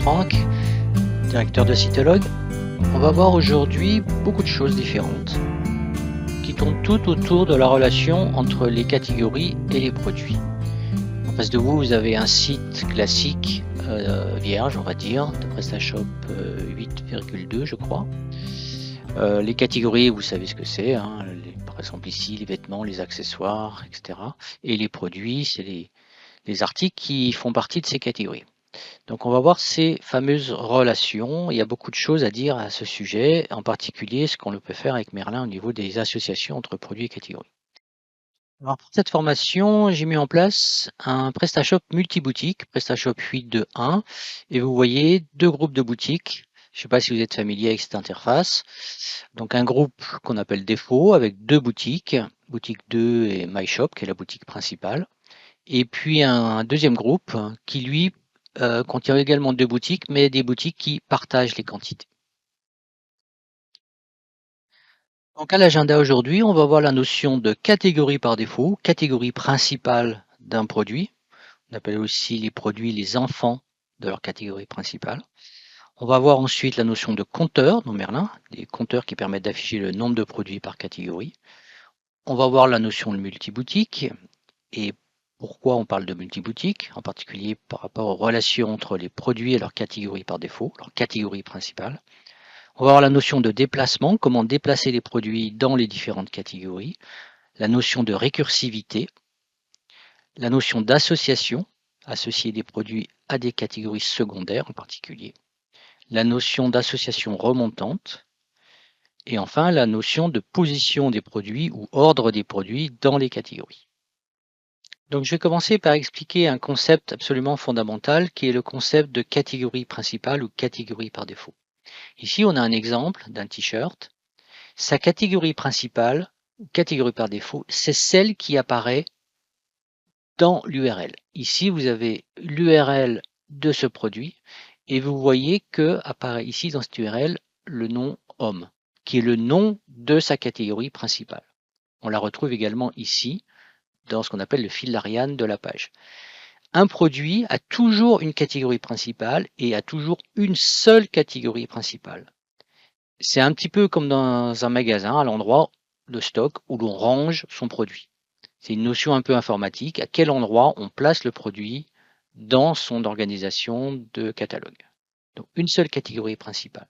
Franck, directeur de Cytologue. On va voir aujourd'hui beaucoup de choses différentes qui tournent toutes autour de la relation entre les catégories et les produits. En face de vous, vous avez un site classique vierge, on va dire, de PrestaShop 8,2 je crois. Les catégories, vous savez ce que c'est, hein, par exemple ici, les vêtements, les accessoires, etc. Et les produits, c'est les articles qui font partie de ces catégories. Donc on va voir ces fameuses relations. Il y a beaucoup de choses à dire à ce sujet, en particulier ce qu'on peut faire avec Merlin au niveau des associations entre produits et catégories. Alors pour cette formation, j'ai mis en place un PrestaShop multi-boutique, PrestaShop 8.2.1, et vous voyez deux groupes de boutiques. Je ne sais pas si vous êtes familier avec cette interface. Donc un groupe qu'on appelle défaut avec deux boutiques, boutique 2 et MyShop, qui est la boutique principale. Et puis un deuxième groupe qui lui contient également deux boutiques, mais des boutiques qui partagent les quantités. Donc à l'agenda aujourd'hui, on va voir la notion de catégorie par défaut, catégorie principale d'un produit. On appelle aussi les produits les enfants de leur catégorie principale. On va voir ensuite la notion de compteur dans Merlin, des compteurs qui permettent d'afficher le nombre de produits par catégorie. On va voir la notion de multiboutique et pourquoi on parle de multiboutique, en particulier par rapport aux relations entre les produits et leur catégorie par défaut, leur catégorie principale. On va voir la notion de déplacement, comment déplacer les produits dans les différentes catégories, la notion de récursivité, la notion d'association, associer des produits à des catégories secondaires en particulier, la notion d'association remontante, et enfin la notion de position des produits ou ordre des produits dans les catégories. Donc je vais commencer par expliquer un concept absolument fondamental qui est le concept de catégorie principale ou catégorie par défaut. Ici, on a un exemple d'un t-shirt. Sa catégorie principale, ou catégorie par défaut, c'est celle qui apparaît dans l'URL. Ici, vous avez l'URL de ce produit et vous voyez que apparaît ici dans cette URL le nom homme, qui est le nom de sa catégorie principale. On la retrouve également ici dans ce qu'on appelle le fil d'Ariane de la page. Un produit a toujours une catégorie principale et a toujours une seule catégorie principale. C'est un petit peu comme dans un magasin, à l'endroit de stock où l'on range son produit. C'est une notion un peu informatique, à quel endroit on place le produit dans son organisation de catalogue. Donc une seule catégorie principale.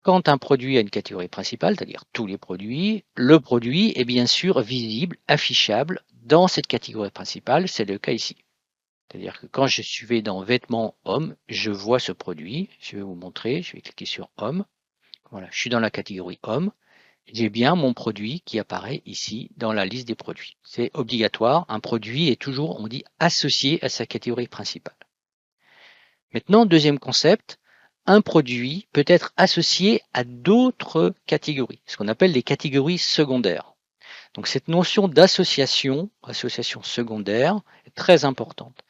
Quand un produit a une catégorie principale, c'est-à-dire tous les produits, le produit est bien sûr visible, affichable dans cette catégorie principale, c'est le cas ici. C'est-à-dire que quand je vais dans vêtements hommes, je vois ce produit, je vais vous montrer, je vais cliquer sur homme, voilà, je suis dans la catégorie homme, j'ai bien mon produit qui apparaît ici dans la liste des produits. C'est obligatoire, un produit est toujours, on dit, associé à sa catégorie principale. Maintenant, deuxième concept, un produit peut être associé à d'autres catégories, ce qu'on appelle les catégories secondaires. Donc cette notion d'association, association secondaire, est très importante.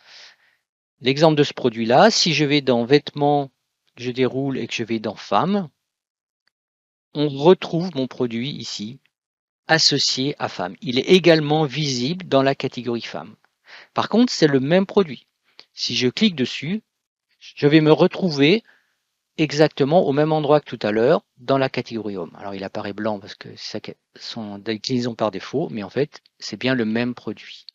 L'exemple de ce produit-là, si je vais dans vêtements, je déroule et que je vais dans femmes, on retrouve mon produit ici, associé à femmes. Il est également visible dans la catégorie femmes. Par contre, c'est le même produit. Si je clique dessus, je vais me retrouver exactement au même endroit que tout à l'heure dans la catégorie homme. Alors il apparaît blanc parce que c'est son déclinaison par défaut, mais en fait, c'est bien le même produit.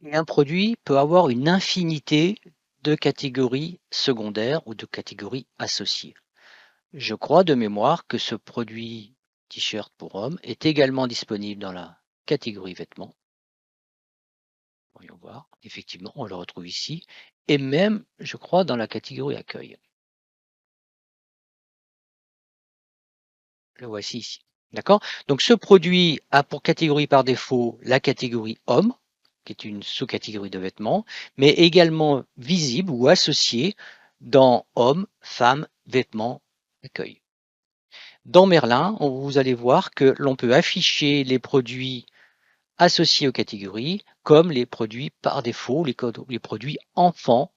Et un produit peut avoir une infinité de catégories secondaires ou de catégories associées. Je crois de mémoire que ce produit t-shirt pour homme est également disponible dans la catégorie vêtements. Voyons voir. Effectivement, on le retrouve ici. Et même, je crois, dans la catégorie accueil. Le voici ici. D'accord? Donc ce produit a pour catégorie par défaut la catégorie homme, qui est une sous-catégorie de vêtements, mais également visible ou associé dans homme, femme, vêtements, accueil. Dans Merlin, vous allez voir que l'on peut afficher les produits associés aux catégories comme les produits par défaut, les produits enfants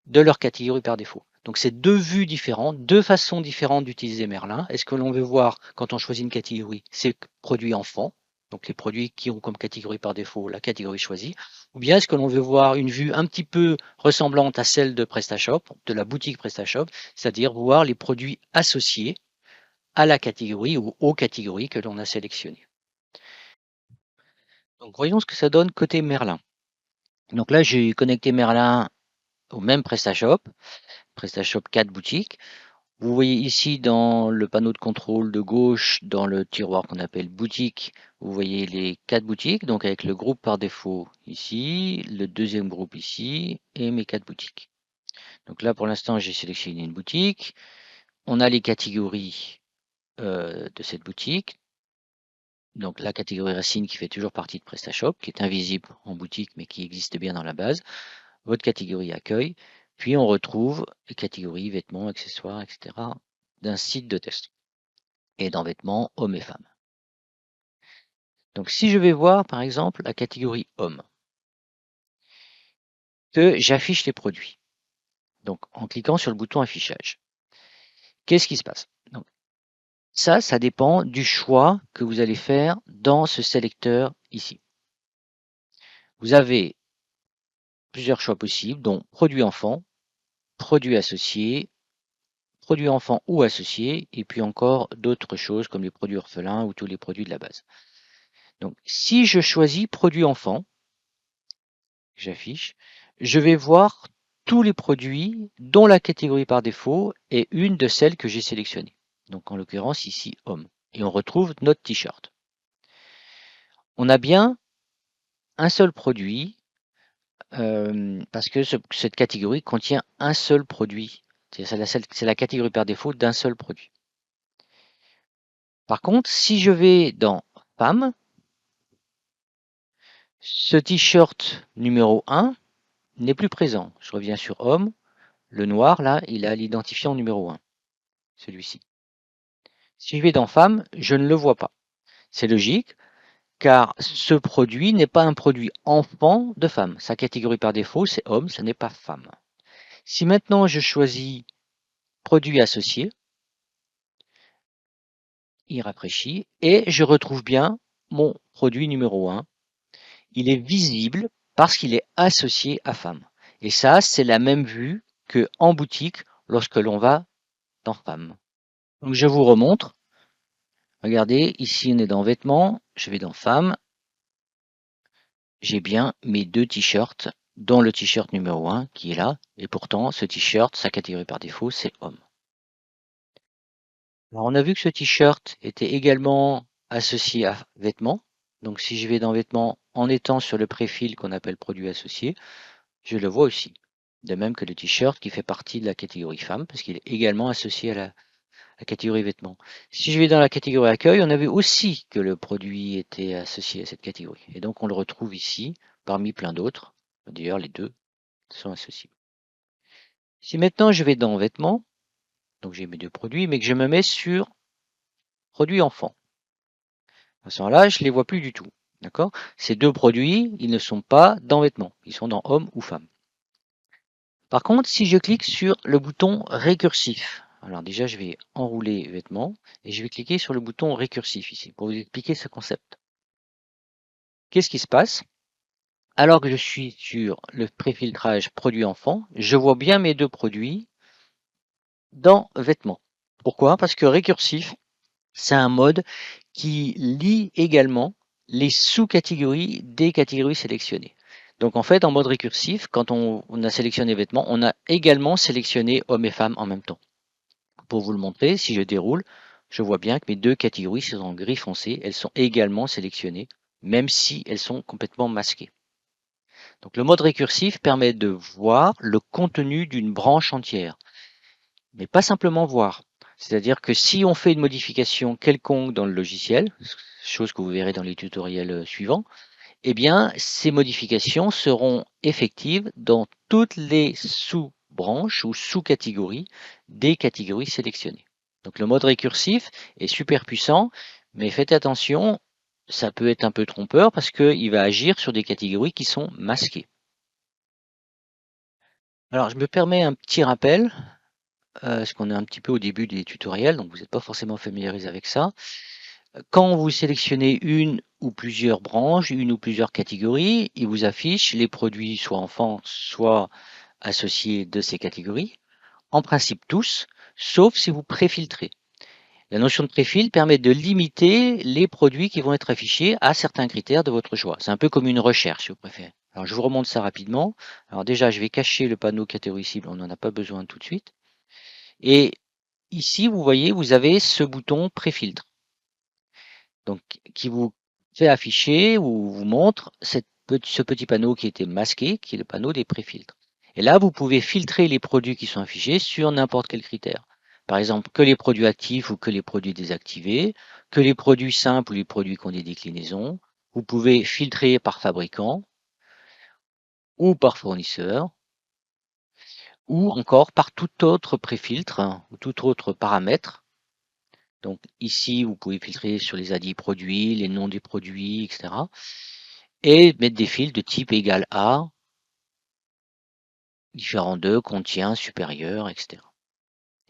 de leur catégorie par défaut. Donc c'est deux vues différentes, deux façons différentes d'utiliser Merlin. Est-ce que l'on veut voir quand on choisit une catégorie, c'est produits enfants, donc les produits qui ont comme catégorie par défaut la catégorie choisie, ou bien est-ce que l'on veut voir une vue un petit peu ressemblante à celle de PrestaShop, de la boutique PrestaShop, c'est-à-dire voir les produits associés à la catégorie ou aux catégories que l'on a sélectionnées. Donc voyons ce que ça donne côté Merlin. Donc là, j'ai connecté Merlin au même PrestaShop, PrestaShop 4 boutique. Vous voyez ici dans le panneau de contrôle de gauche, dans le tiroir qu'on appelle boutique, vous voyez les 4 boutiques, donc avec le groupe par défaut ici, le deuxième groupe ici, et mes 4 boutiques. Donc là, pour l'instant, j'ai sélectionné une boutique. On a les catégories de cette boutique. Donc la catégorie racine qui fait toujours partie de PrestaShop, qui est invisible en boutique, mais qui existe bien dans la base. Votre catégorie accueil, puis on retrouve les catégories vêtements, accessoires, etc. d'un site de test et dans vêtements hommes et femmes. Donc si je vais voir par exemple la catégorie hommes, que j'affiche les produits, donc en cliquant sur le bouton affichage, qu'est-ce qui se passe? Donc, ça dépend du choix que vous allez faire dans ce sélecteur ici. Vous avez plusieurs choix possibles, dont produits enfants, produits associés, produits enfants ou associés, et puis encore d'autres choses comme les produits orphelins ou tous les produits de la base. Donc, si je choisis produits enfants, j'affiche, je vais voir tous les produits dont la catégorie par défaut est une de celles que j'ai sélectionnées. Donc, en l'occurrence, ici, homme. Et on retrouve notre t-shirt. On a bien un seul produit parce que cette catégorie contient un seul produit. C'est la catégorie par défaut d'un seul produit. Par contre, si je vais dans femme, ce t-shirt numéro 1 n'est plus présent. Je reviens sur homme. Le noir, là, il a l'identifiant numéro 1, celui-ci. Si je vais dans femme, je ne le vois pas. C'est logique, car ce produit n'est pas un produit enfant de femme. Sa catégorie par défaut, c'est homme, ce n'est pas femme. Si maintenant je choisis produit associé, il rafraîchit et je retrouve bien mon produit numéro 1. Il est visible parce qu'il est associé à femme. Et ça, c'est la même vue qu'en boutique lorsque l'on va dans femme. Donc je vous remontre. Regardez, ici on est dans vêtements, je vais dans femme. J'ai bien mes 2 t-shirts, dont le t-shirt numéro 1 qui est là. Et pourtant, ce t-shirt, sa catégorie par défaut, c'est homme. Alors on a vu que ce t-shirt était également associé à vêtements. Donc si je vais dans vêtements en étant sur le préfil qu'on appelle produit associé, je le vois aussi. De même que le t-shirt qui fait partie de la catégorie femme, parce qu'il est également associé à la catégorie vêtements. Si je vais dans la catégorie accueil, on a vu aussi que le produit était associé à cette catégorie. Et donc on le retrouve ici, parmi plein d'autres. D'ailleurs, les deux sont associés. Si maintenant je vais dans vêtements, donc j'ai mes 2 produits, mais que je me mets sur produits enfants. À ce moment-là, je ne les vois plus du tout. D'accord? Ces 2 produits, ils ne sont pas dans vêtements. Ils sont dans homme ou femme. Par contre, si je clique sur le bouton récursif, alors déjà je vais enrouler vêtements et je vais cliquer sur le bouton récursif ici pour vous expliquer ce concept. Qu'est-ce qui se passe? Alors que je suis sur le préfiltrage produit enfant, je vois bien mes 2 produits dans vêtements. Pourquoi? Parce que récursif, c'est un mode qui lie également les sous-catégories des catégories sélectionnées. Donc en fait, en mode récursif, quand on a sélectionné vêtements, on a également sélectionné hommes et femmes en même temps. Pour vous le montrer, si je déroule, je vois bien que mes 2 catégories sont en gris foncé, elles sont également sélectionnées, même si elles sont complètement masquées. Donc le mode récursif permet de voir le contenu d'une branche entière, mais pas simplement voir. C'est-à-dire que si on fait une modification quelconque dans le logiciel, chose que vous verrez dans les tutoriels suivants, eh bien, ces modifications seront effectives dans toutes les sous-branches ou sous-catégories des catégories sélectionnées. Donc le mode récursif est super puissant, mais faites attention, ça peut être un peu trompeur parce qu'il va agir sur des catégories qui sont masquées. Alors je me permets un petit rappel, parce qu'on est un petit peu au début des tutoriels, donc vous n'êtes pas forcément familiarisé avec ça. Quand vous sélectionnez une ou plusieurs branches, une ou plusieurs catégories. Il vous affiche les produits soit enfants, soit associés de ces catégories. En principe tous, sauf si vous préfiltrez. La notion de préfiltre permet de limiter les produits qui vont être affichés à certains critères de votre choix. C'est un peu comme une recherche, si vous préférez. Alors, je vous remonte ça rapidement. Alors déjà, je vais cacher le panneau catégorie cible, on n'en a pas besoin tout de suite. Et ici, vous voyez, vous avez ce bouton préfiltre. Donc, qui vous fait afficher ou vous montre ce petit panneau qui était masqué, qui est le panneau des préfiltres. Et là, vous pouvez filtrer les produits qui sont affichés sur n'importe quel critère. Par exemple, que les produits actifs ou que les produits désactivés, que les produits simples ou les produits qui ont des déclinaisons. Vous pouvez filtrer par fabricant ou par fournisseur ou encore par tout autre préfiltre ou tout autre paramètre. Donc ici, vous pouvez filtrer sur les ADI produits, les noms des produits, etc. Et mettre des fils de type égal à, différent de, contient, supérieur, etc.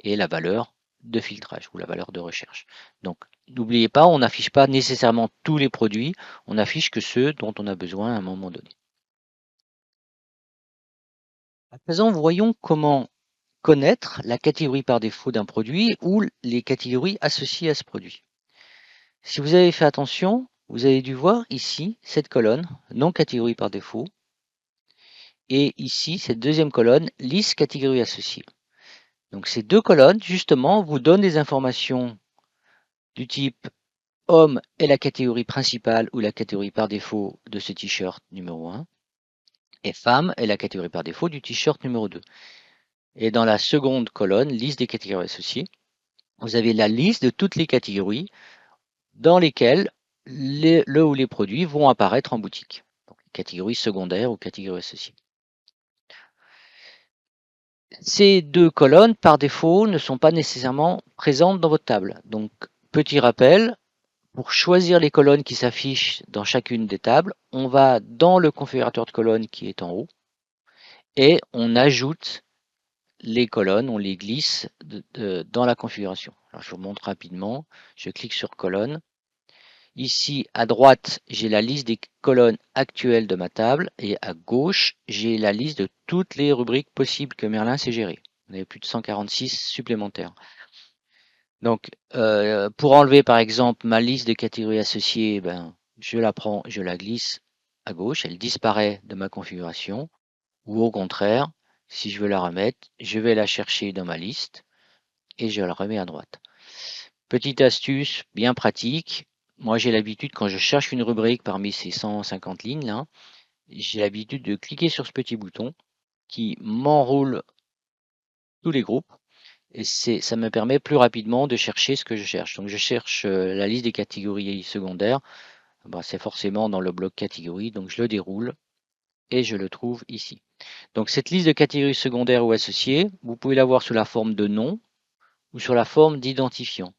Et la valeur de filtrage ou la valeur de recherche. Donc n'oubliez pas, on n'affiche pas nécessairement tous les produits, on affiche que ceux dont on a besoin à un moment donné. À présent, voyons comment connaître la catégorie par défaut d'un produit ou les catégories associées à ce produit. Si vous avez fait attention, vous avez dû voir ici cette colonne, non catégorie par défaut, et ici cette deuxième colonne, liste catégorie associée. Donc ces deux colonnes, justement, vous donnent des informations du type homme est la catégorie principale ou la catégorie par défaut de ce t-shirt numéro 1, et femme est la catégorie par défaut du t-shirt numéro 2. Et dans la seconde colonne, liste des catégories associées, vous avez la liste de toutes les catégories dans lesquelles le ou les produits vont apparaître en boutique. Donc, catégorie secondaire ou catégorie associée. Ces deux colonnes, par défaut, ne sont pas nécessairement présentes dans votre table. Donc, petit rappel, pour choisir les colonnes qui s'affichent dans chacune des tables, on va dans le configurateur de colonnes qui est en haut et on ajoute les colonnes, on les glisse dans la configuration. Alors, je vous montre rapidement. Je clique sur colonne. Ici, à droite, j'ai la liste des colonnes actuelles de ma table et à gauche, j'ai la liste de toutes les rubriques possibles que Merlin sait gérer. On avait plus de 146 supplémentaires. Donc, pour enlever par exemple ma liste de catégories associées, ben, je la prends, je la glisse à gauche, elle disparaît de ma configuration. Ou au contraire, si je veux la remettre, je vais la chercher dans ma liste et je la remets à droite. Petite astuce bien pratique. Moi, j'ai l'habitude, quand je cherche une rubrique parmi ces 150 lignes là, j'ai l'habitude de cliquer sur ce petit bouton qui m'enroule tous les groupes et ça me permet plus rapidement de chercher ce que je cherche. Donc, je cherche la liste des catégories secondaires. Ben, c'est forcément dans le bloc catégorie, donc je le déroule et je le trouve ici. Donc, cette liste de catégories secondaires ou associées, vous pouvez l'avoir sous la forme de nom ou sur la forme d'identifiant.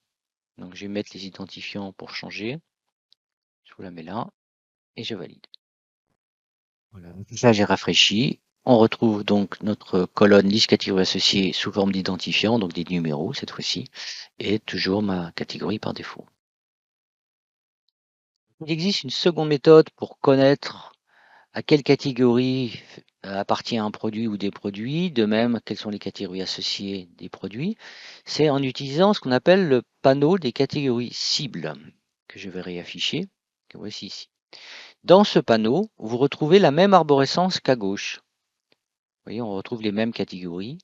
Donc, je vais mettre les identifiants pour changer. Je vous la mets là et je valide. Voilà, là j'ai rafraîchi. On retrouve donc notre colonne liste catégorie associée sous forme d'identifiant, donc des numéros cette fois-ci, et toujours ma catégorie par défaut. Il existe une seconde méthode pour connaître à quelle catégorie appartient un produit ou des produits, de même quelles sont les catégories associées des produits. C'est en utilisant ce qu'on appelle le panneau des catégories cibles, que je vais réafficher, que voici ici. Dans ce panneau, vous retrouvez la même arborescence qu'à gauche. Vous voyez, on retrouve les mêmes catégories.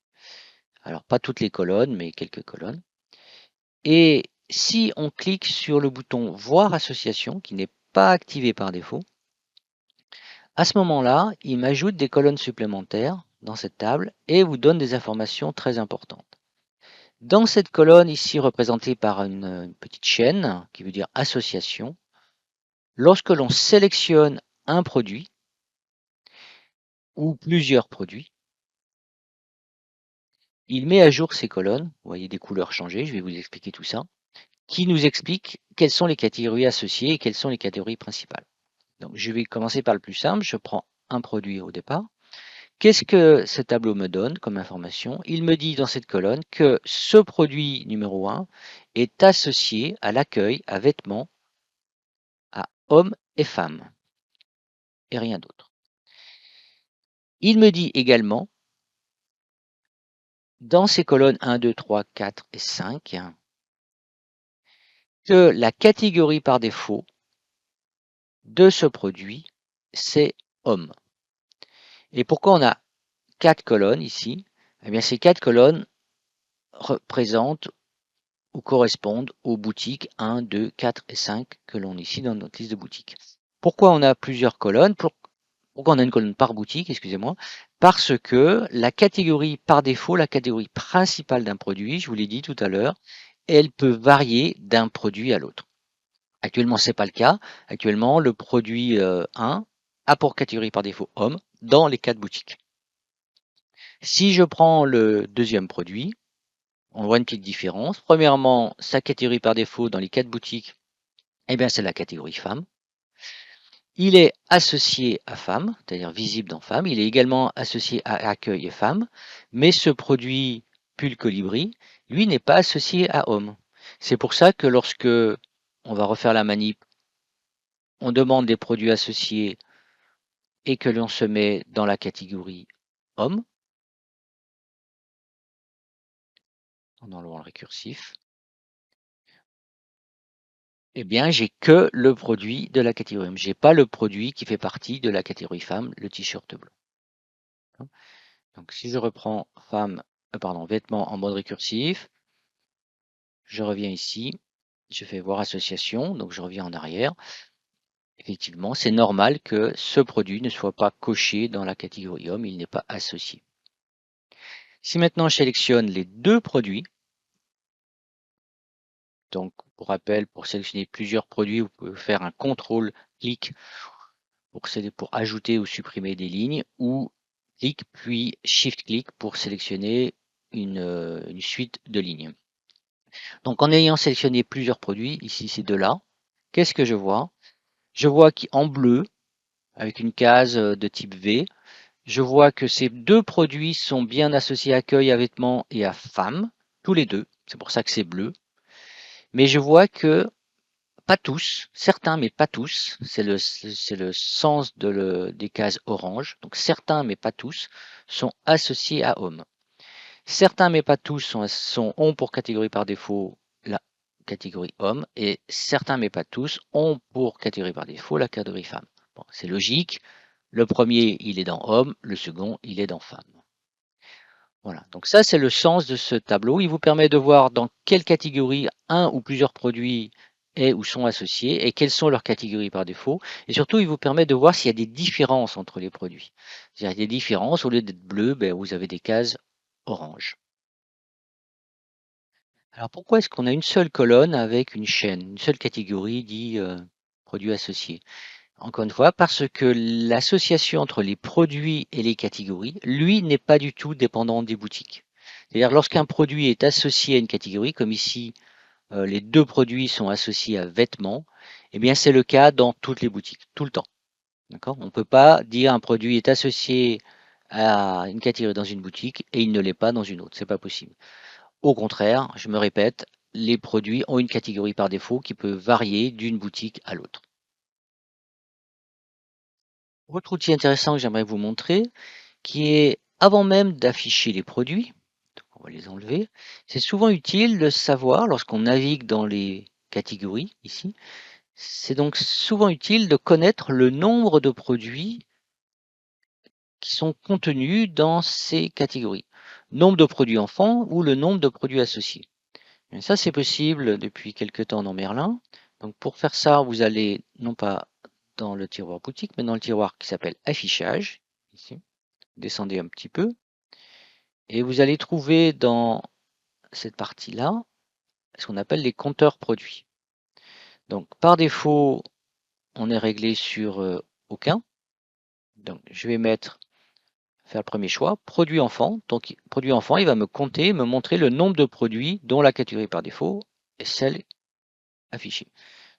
Alors, pas toutes les colonnes, mais quelques colonnes. Et si on clique sur le bouton Voir association, qui n'est pas activé par défaut, à ce moment-là, il m'ajoute des colonnes supplémentaires dans cette table et vous donne des informations très importantes. Dans cette colonne ici représentée par une petite chaîne, qui veut dire association, lorsque l'on sélectionne un produit ou plusieurs produits, il met à jour ces colonnes, vous voyez des couleurs changées, je vais vous expliquer tout ça, qui nous explique quelles sont les catégories associées et quelles sont les catégories principales. Donc je vais commencer par le plus simple, je prends un produit au départ. Qu'est-ce que ce tableau me donne comme information? Il me dit dans cette colonne que ce produit numéro 1 est associé à l'accueil, à vêtements, à hommes et femmes, et rien d'autre. Il me dit également, dans ces colonnes 1, 2, 3, 4 et 5, que la catégorie par défaut de ce produit, c'est homme. Et pourquoi on a 4 colonnes ici? Eh bien, ces 4 colonnes représentent ou correspondent aux boutiques 1, 2, 4 et 5 que l'on a ici dans notre liste de boutiques. Pourquoi on a plusieurs colonnes? Pourquoi on a une colonne par boutique, excusez-moi? Parce que la catégorie par défaut, la catégorie principale d'un produit, je vous l'ai dit tout à l'heure, elle peut varier d'un produit à l'autre. Actuellement, ce n'est pas le cas. Actuellement, le produit 1 a pour catégorie par défaut homme dans les 4 boutiques. Si je prends le deuxième produit, on voit une petite différence. Premièrement, sa catégorie par défaut dans les 4 boutiques, eh bien, c'est la catégorie femme. Il est associé à femme, c'est-à-dire visible dans femme. Il est également associé à accueil et femme. Mais ce produit pull colibri, lui, n'est pas associé à homme. C'est pour ça que lorsque on va refaire la manip, on demande des produits associés et que l'on se met dans la catégorie homme, en enlevant le récursif, eh bien, j'ai que le produit de la catégorie homme. Je n'ai pas le produit qui fait partie de la catégorie femme, le t-shirt bleu. Donc, si je reprends femme, vêtements en mode récursif, je reviens ici, je fais voir association, donc je reviens en arrière. Effectivement, c'est normal que ce produit ne soit pas coché dans la catégorie homme, il n'est pas associé. Si maintenant je sélectionne les deux produits, donc pour rappel, pour sélectionner plusieurs produits, vous pouvez faire un contrôle-clic pour ajouter ou supprimer des lignes, ou clic puis shift-clic pour sélectionner une suite de lignes. Donc en ayant sélectionné plusieurs produits, ici ces deux-là, qu'est-ce que je vois? Je vois qu'en bleu, avec une case de type V, je vois que ces deux produits sont bien associés à accueil, à vêtements et à femmes, tous les deux, c'est pour ça que c'est bleu. Mais je vois que pas tous, certains mais pas tous, c'est le sens des cases orange, donc certains mais pas tous sont associés à homme. Certains mais pas tous ont pour catégorie par défaut la catégorie homme et certains mais pas tous ont pour catégorie par défaut la catégorie femme. Bon, c'est logique, le premier il est dans homme, le second il est dans femme. Voilà, donc ça c'est le sens de ce tableau. Il vous permet de voir dans quelle catégorie un ou plusieurs produits est ou sont associés et quelles sont leurs catégories par défaut. Et surtout, il vous permet de voir s'il y a des différences entre les produits. S'il y a des différences, au lieu d'être bleu, vous avez des cases orange. Alors pourquoi est-ce qu'on a une seule colonne avec une chaîne, une seule catégorie dit produits associés? Encore une fois, parce que l'association entre les produits et les catégories, lui, n'est pas du tout dépendant des boutiques. C'est-à-dire lorsqu'un produit est associé à une catégorie, comme ici, les deux produits sont associés à vêtements, eh bien c'est le cas dans toutes les boutiques, tout le temps. D'accord? On ne peut pas dire un produit est associé à une catégorie dans une boutique et il ne l'est pas dans une autre. C'est pas possible. Au contraire, je me répète, les produits ont une catégorie par défaut qui peut varier d'une boutique à l'autre. Autre outil intéressant que j'aimerais vous montrer, qui est avant même d'afficher les produits, on va les enlever, c'est souvent utile de savoir lorsqu'on navigue dans les catégories ici, c'est donc souvent utile de connaître le nombre de produits qui sont contenus dans ces catégories. Nombre de produits enfants ou le nombre de produits associés. Et ça, c'est possible depuis quelques temps dans Merlin. Donc pour faire ça, vous allez non pas dans le tiroir boutique, mais dans le tiroir qui s'appelle affichage. Ici. Descendez un petit peu. Et vous allez trouver dans cette partie-là ce qu'on appelle les compteurs produits. Donc par défaut, on est réglé sur aucun. Donc je vais faire le premier choix, produit enfant. Donc produit enfant, il va me compter, me montrer le nombre de produits dont la catégorie par défaut est celle affichée.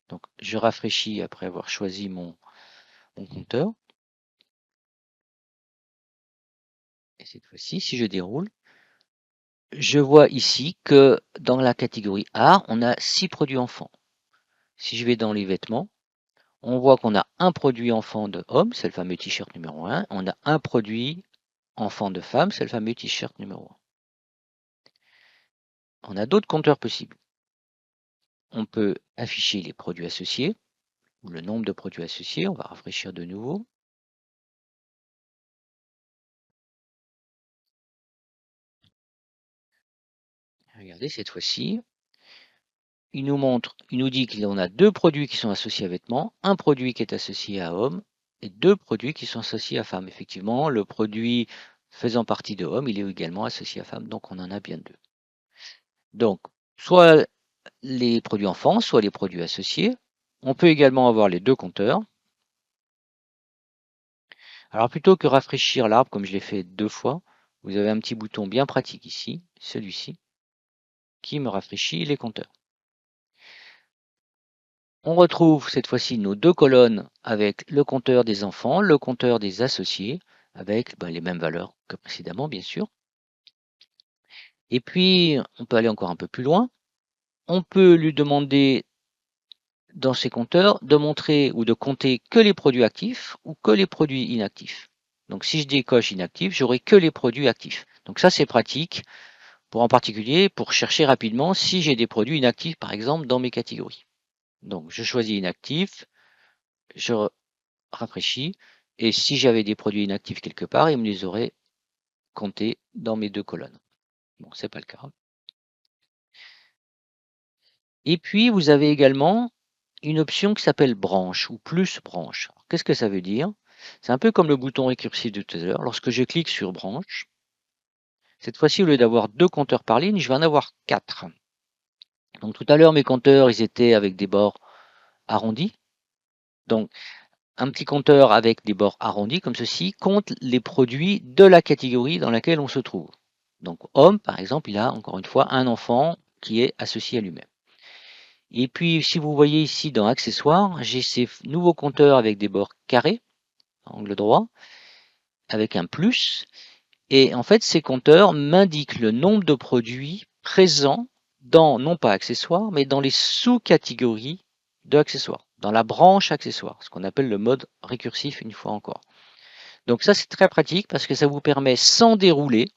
Donc je rafraîchis après avoir choisi mon compteur. Et cette fois-ci, si je déroule, je vois ici que dans la catégorie A, on a 6 produits enfants. Si je vais dans les vêtements, On voit qu'on a un produit enfant de homme, c'est le fameux t-shirt numéro 1. On a un produit enfant de femme, c'est le fameux t-shirt numéro 1. On a d'autres compteurs possibles. On peut afficher les produits associés, ou le nombre de produits associés. On va rafraîchir de nouveau. Regardez cette fois-ci. Il nous dit qu'on a 2 produits qui sont associés à vêtements, un produit qui est associé à homme et 2 produits qui sont associés à femme. Effectivement, le produit faisant partie de homme, il est également associé à femme, donc on en a bien 2. Donc, soit les produits enfants, soit les produits associés. On peut également avoir les 2 compteurs. Alors, plutôt que rafraîchir l'arbre, comme je l'ai fait 2 fois, vous avez un petit bouton bien pratique ici, celui-ci, qui me rafraîchit les compteurs. On retrouve cette fois-ci nos 2 colonnes avec le compteur des enfants, le compteur des associés, avec les mêmes valeurs que précédemment, bien sûr. Et puis, on peut aller encore un peu plus loin. On peut lui demander, dans ces compteurs, de montrer ou de compter que les produits actifs ou que les produits inactifs. Donc, si je décoche inactif, j'aurai que les produits actifs. Donc ça, c'est pratique, en particulier pour chercher rapidement si j'ai des produits inactifs, par exemple, dans mes catégories. Donc, je choisis inactif, je rafraîchis, et si j'avais des produits inactifs quelque part, il me les aurait comptés dans mes 2 colonnes. Bon, c'est pas le cas. Et puis, vous avez également une option qui s'appelle branche ou plus branche. Qu'est-ce que ça veut dire? C'est un peu comme le bouton récursif de tout à l'heure. Lorsque je clique sur branche, cette fois-ci, au lieu d'avoir 2 compteurs par ligne, je vais en avoir 4. Donc tout à l'heure, mes compteurs, ils étaient avec des bords arrondis. Donc, un petit compteur avec des bords arrondis comme ceci compte les produits de la catégorie dans laquelle on se trouve. Donc homme, par exemple, il a encore une fois un enfant qui est associé à lui-même. Et puis, si vous voyez ici dans accessoires, j'ai ces nouveaux compteurs avec des bords carrés, angle droit, avec un plus. Et en fait, ces compteurs m'indiquent le nombre de produits présents dans, non pas accessoires, mais dans les sous-catégories de accessoires, dans la branche accessoires, ce qu'on appelle le mode récursif une fois encore. Donc ça, c'est très pratique parce que ça vous permet, sans dérouler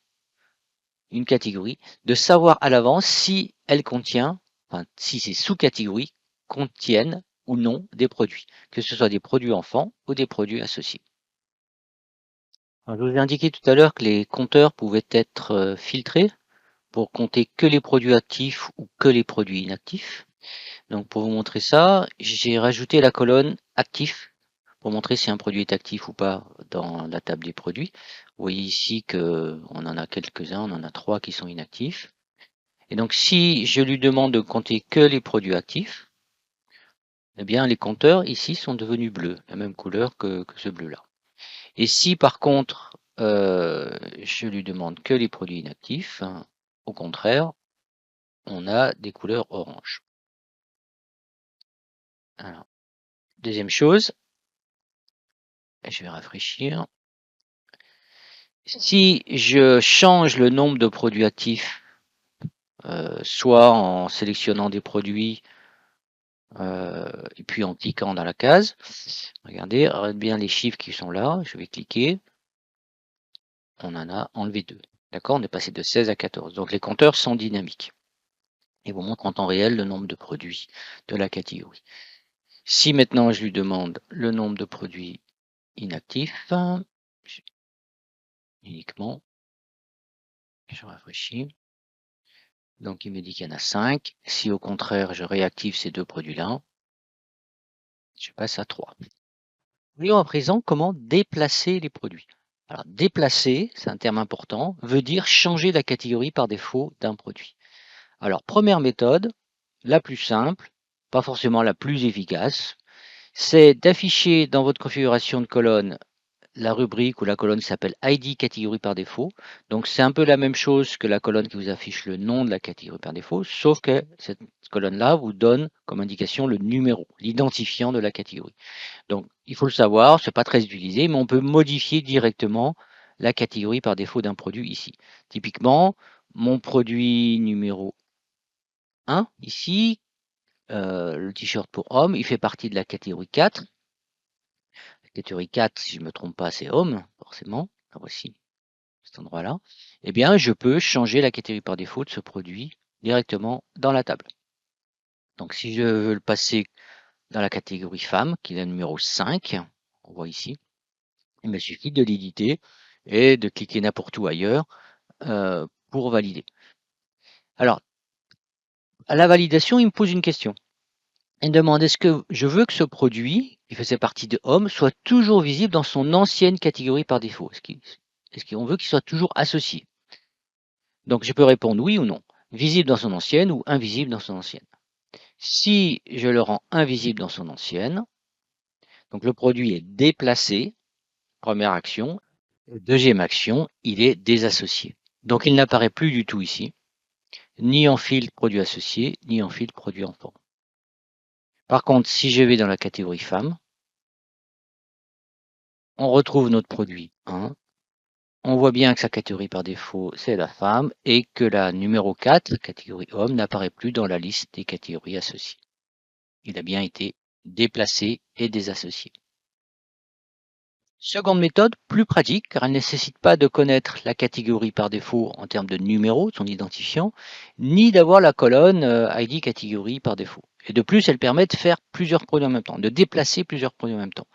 une catégorie, de savoir à l'avance si elle contient, enfin, si ces sous-catégories contiennent ou non des produits, que ce soit des produits enfants ou des produits associés. Alors, je vous ai indiqué tout à l'heure que les compteurs pouvaient être filtrés pour compter que les produits actifs ou que les produits inactifs. Donc pour vous montrer ça, j'ai rajouté la colonne actif pour montrer si un produit est actif ou pas dans la table des produits. Vous voyez ici qu'on en a quelques-uns, on en a 3 qui sont inactifs. Et donc si je lui demande de compter que les produits actifs, eh bien les compteurs ici sont devenus bleus, la même couleur que ce bleu-là. Et si par contre je lui demande que les produits inactifs, au contraire, on a des couleurs orange. Alors, deuxième chose, je vais rafraîchir. Si je change le nombre de produits actifs, soit en sélectionnant des produits et puis en cliquant dans la case, regardez bien les chiffres qui sont là, je vais cliquer, on en a enlevé 2. D'accord, on est passé de 16 à 14. Donc les compteurs sont dynamiques et vous montrent en temps réel le nombre de produits de la catégorie. Si maintenant je lui demande le nombre de produits inactifs, uniquement, je rafraîchis. Donc il me dit qu'il y en a 5. Si au contraire je réactive ces 2 produits-là, je passe à 3. Voyons à présent comment déplacer les produits. Alors déplacer, c'est un terme important, veut dire changer la catégorie par défaut d'un produit. Alors première méthode, la plus simple, pas forcément la plus efficace, c'est d'afficher dans votre configuration de colonne la rubrique ou la colonne qui s'appelle ID catégorie par défaut. Donc c'est un peu la même chose que la colonne qui vous affiche le nom de la catégorie par défaut, sauf que cette colonne-là vous donne comme indication le numéro, l'identifiant de la catégorie. Donc il faut le savoir, c'est pas très utilisé, mais on peut modifier directement la catégorie par défaut d'un produit ici. Typiquement, mon produit numéro 1 ici, le t-shirt pour homme, il fait partie de la catégorie 4. La catégorie 4, si je ne me trompe pas, c'est homme, forcément. Ah, voici cet endroit-là. Eh bien, je peux changer la catégorie par défaut de ce produit directement dans la table. Donc, si je veux le passer dans la catégorie femme, qui est le numéro 5, on voit ici, il me suffit de l'éditer et de cliquer n'importe où ailleurs pour valider. Alors, à la validation, il me pose une question. Il me demande est-ce que je veux que ce produit, qui faisait partie de Home, soit toujours visible dans son ancienne catégorie par défaut? Est-ce qu'on veut qu'il soit toujours associé? Donc, je peux répondre oui ou non. Visible dans son ancienne ou invisible dans son ancienne. Si je le rends invisible dans son ancienne, donc le produit est déplacé, première action. Deuxième action, il est désassocié. Donc, il n'apparaît plus du tout ici, ni en fil produit associé, ni en fil produit enfant. Par contre, si je vais dans la catégorie femme, on retrouve notre produit 1. On voit bien que sa catégorie par défaut, c'est la femme et que la numéro 4, la catégorie homme, n'apparaît plus dans la liste des catégories associées. Il a bien été déplacé et désassocié. Seconde méthode, plus pratique, car elle ne nécessite pas de connaître la catégorie par défaut en termes de numéro de son identifiant, ni d'avoir la colonne ID catégorie par défaut. Et de plus, elle permet de faire plusieurs produits en même temps, de déplacer plusieurs produits en même temps.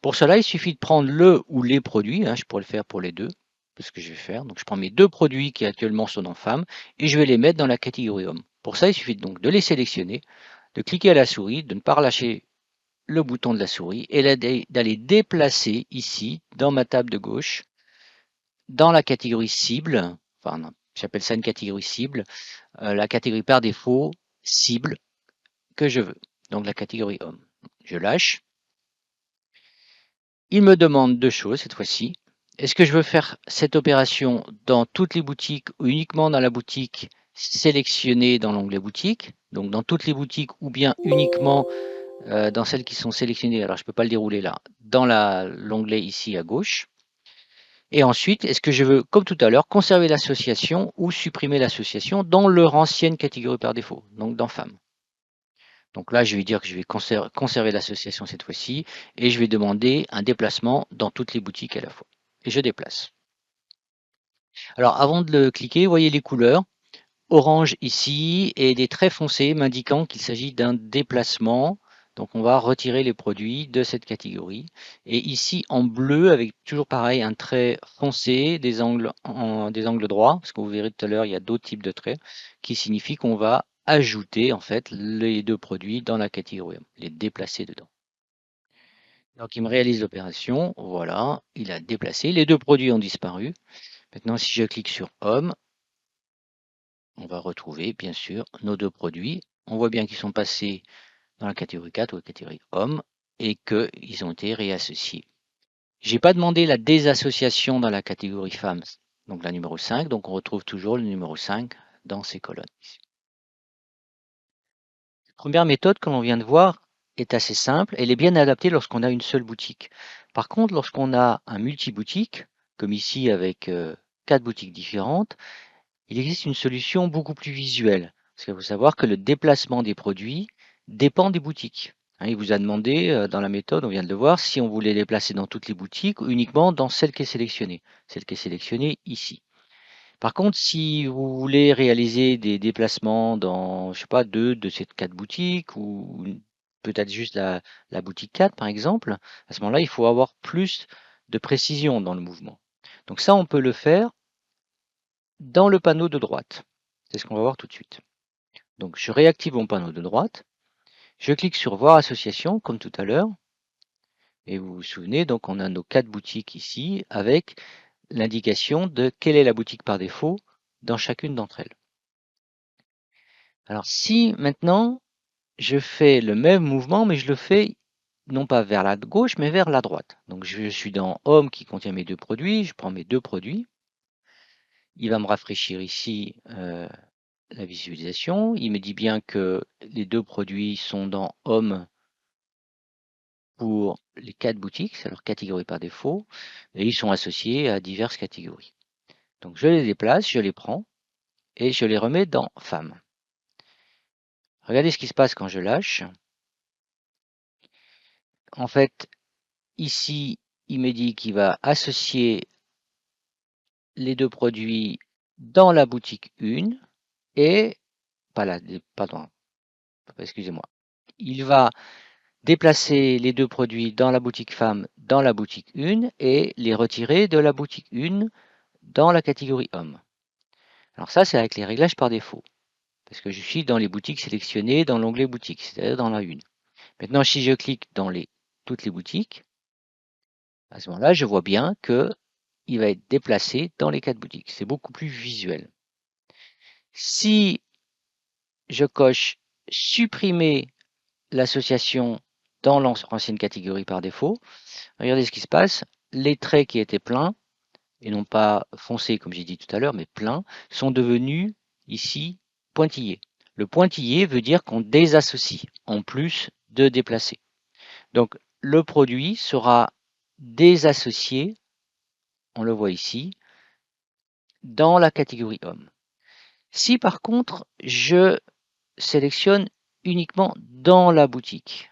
Pour cela, il suffit de prendre le ou les produits, je pourrais le faire pour les deux, c'est ce que je vais faire. Donc je prends mes deux produits qui actuellement sont en femme et je vais les mettre dans la catégorie homme. Pour ça, il suffit donc de les sélectionner, de cliquer à la souris, de ne pas relâcher le bouton de la souris et d'aller déplacer ici, dans ma table de gauche, dans la catégorie cible, enfin j'appelle ça une catégorie cible, la catégorie par défaut cible que je veux, donc la catégorie homme. Je lâche. Il me demande deux choses cette fois-ci. Est-ce que je veux faire cette opération dans toutes les boutiques ou uniquement dans la boutique sélectionnée dans l'onglet boutique, donc dans toutes les boutiques ou bien uniquement dans celles qui sont sélectionnées, alors je ne peux pas le dérouler là, dans l'onglet ici à gauche. Et ensuite, est-ce que je veux, comme tout à l'heure, conserver l'association ou supprimer l'association dans leur ancienne catégorie par défaut, donc dans femme. Donc là, je vais dire que je vais conserver l'association cette fois-ci et je vais demander un déplacement dans toutes les boutiques à la fois. Et je déplace. Alors avant de le cliquer, vous voyez les couleurs. Orange ici et des traits foncés m'indiquant qu'il s'agit d'un déplacement. Donc on va retirer les produits de cette catégorie. Et ici en bleu, avec toujours pareil, un trait foncé, des angles droits, parce que vous verrez tout à l'heure, il y a d'autres types de traits, qui signifient qu'on va ajouter en fait les deux produits dans la catégorie, les déplacer dedans. Donc il me réalise l'opération, voilà, il a déplacé, les deux produits ont disparu. Maintenant si je clique sur Homme, on va retrouver bien sûr nos deux produits. On voit bien qu'ils sont passés dans la catégorie 4 ou la catégorie homme et qu'ils ont été réassociés. Je n'ai pas demandé la désassociation dans la catégorie femmes, donc la numéro 5, donc on retrouve toujours le numéro 5 dans ces colonnes. La première méthode que l'on vient de voir est assez simple, elle est bien adaptée lorsqu'on a une seule boutique. Par contre, lorsqu'on a un multi-boutique, comme ici avec 4 boutiques différentes, il existe une solution beaucoup plus visuelle. Parce qu'il faut savoir que le déplacement des produits dépend des boutiques. Il vous a demandé dans la méthode, on vient de le voir, si on voulait les placer dans toutes les boutiques ou uniquement dans celle qui est sélectionnée. Celle qui est sélectionnée ici. Par contre, si vous voulez réaliser des déplacements dans, je sais pas, deux de ces 4 boutiques ou peut-être juste la boutique 4 par exemple, à ce moment-là, il faut avoir plus de précision dans le mouvement. Donc ça, on peut le faire dans le panneau de droite. C'est ce qu'on va voir tout de suite. Donc je réactive mon panneau de droite, je clique sur voir association comme tout à l'heure, et vous vous souvenez, donc on a nos 4 boutiques ici avec l'indication de quelle est la boutique par défaut dans chacune d'entre elles. Alors si maintenant je fais le même mouvement, mais je le fais non pas vers la gauche, mais vers la droite. Donc je suis dans Home qui contient mes deux produits, je prends mes deux produits, il va me rafraîchir ici la visualisation. Il me dit bien que les deux produits sont dans Home pour les 4 boutiques, c'est leur catégorie par défaut, et ils sont associés à diverses catégories. Donc je les déplace, je les prends et je les remets dans Femmes. Regardez ce qui se passe quand je lâche. En fait, ici, il me dit qu'il va associer les deux produits dans la boutique 1 et, pas là, pardon, excusez-moi. Il va déplacer les deux produits dans la boutique femme, dans la boutique 1 et les retirer de la boutique 1 dans la catégorie homme. Alors ça, c'est avec les réglages par défaut, parce que je suis dans les boutiques sélectionnées dans l'onglet boutique, c'est-à-dire dans la 1. Maintenant, si je clique dans toutes les boutiques, à ce moment-là, je vois bien qu'il va être déplacé dans les 4 boutiques. C'est beaucoup plus visuel. Si je coche supprimer l'association dans l'ancienne catégorie par défaut, regardez ce qui se passe. Les traits qui étaient pleins, et non pas foncés comme j'ai dit tout à l'heure, mais pleins, sont devenus ici pointillés. Le pointillé veut dire qu'on désassocie en plus de déplacer. Donc le produit sera désassocié, on le voit ici, dans la catégorie homme. Si par contre je sélectionne uniquement dans la boutique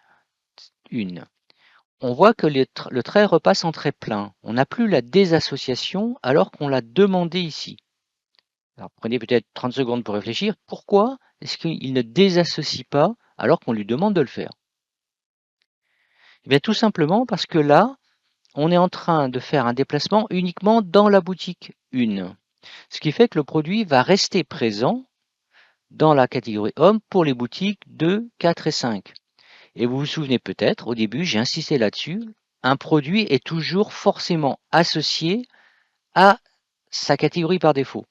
1, on voit que le trait repasse en trait plein. On n'a plus la désassociation alors qu'on l'a demandé ici. Alors prenez peut-être 30 secondes pour réfléchir. Pourquoi est-ce qu'il ne désassocie pas alors qu'on lui demande de le faire? Eh bien tout simplement parce que là, on est en train de faire un déplacement uniquement dans la boutique 1. Ce qui fait que le produit va rester présent dans la catégorie homme pour les boutiques 2, 4 et 5. Et vous vous souvenez peut-être, au début, j'ai insisté là-dessus, un produit est toujours forcément associé à sa catégorie par défaut.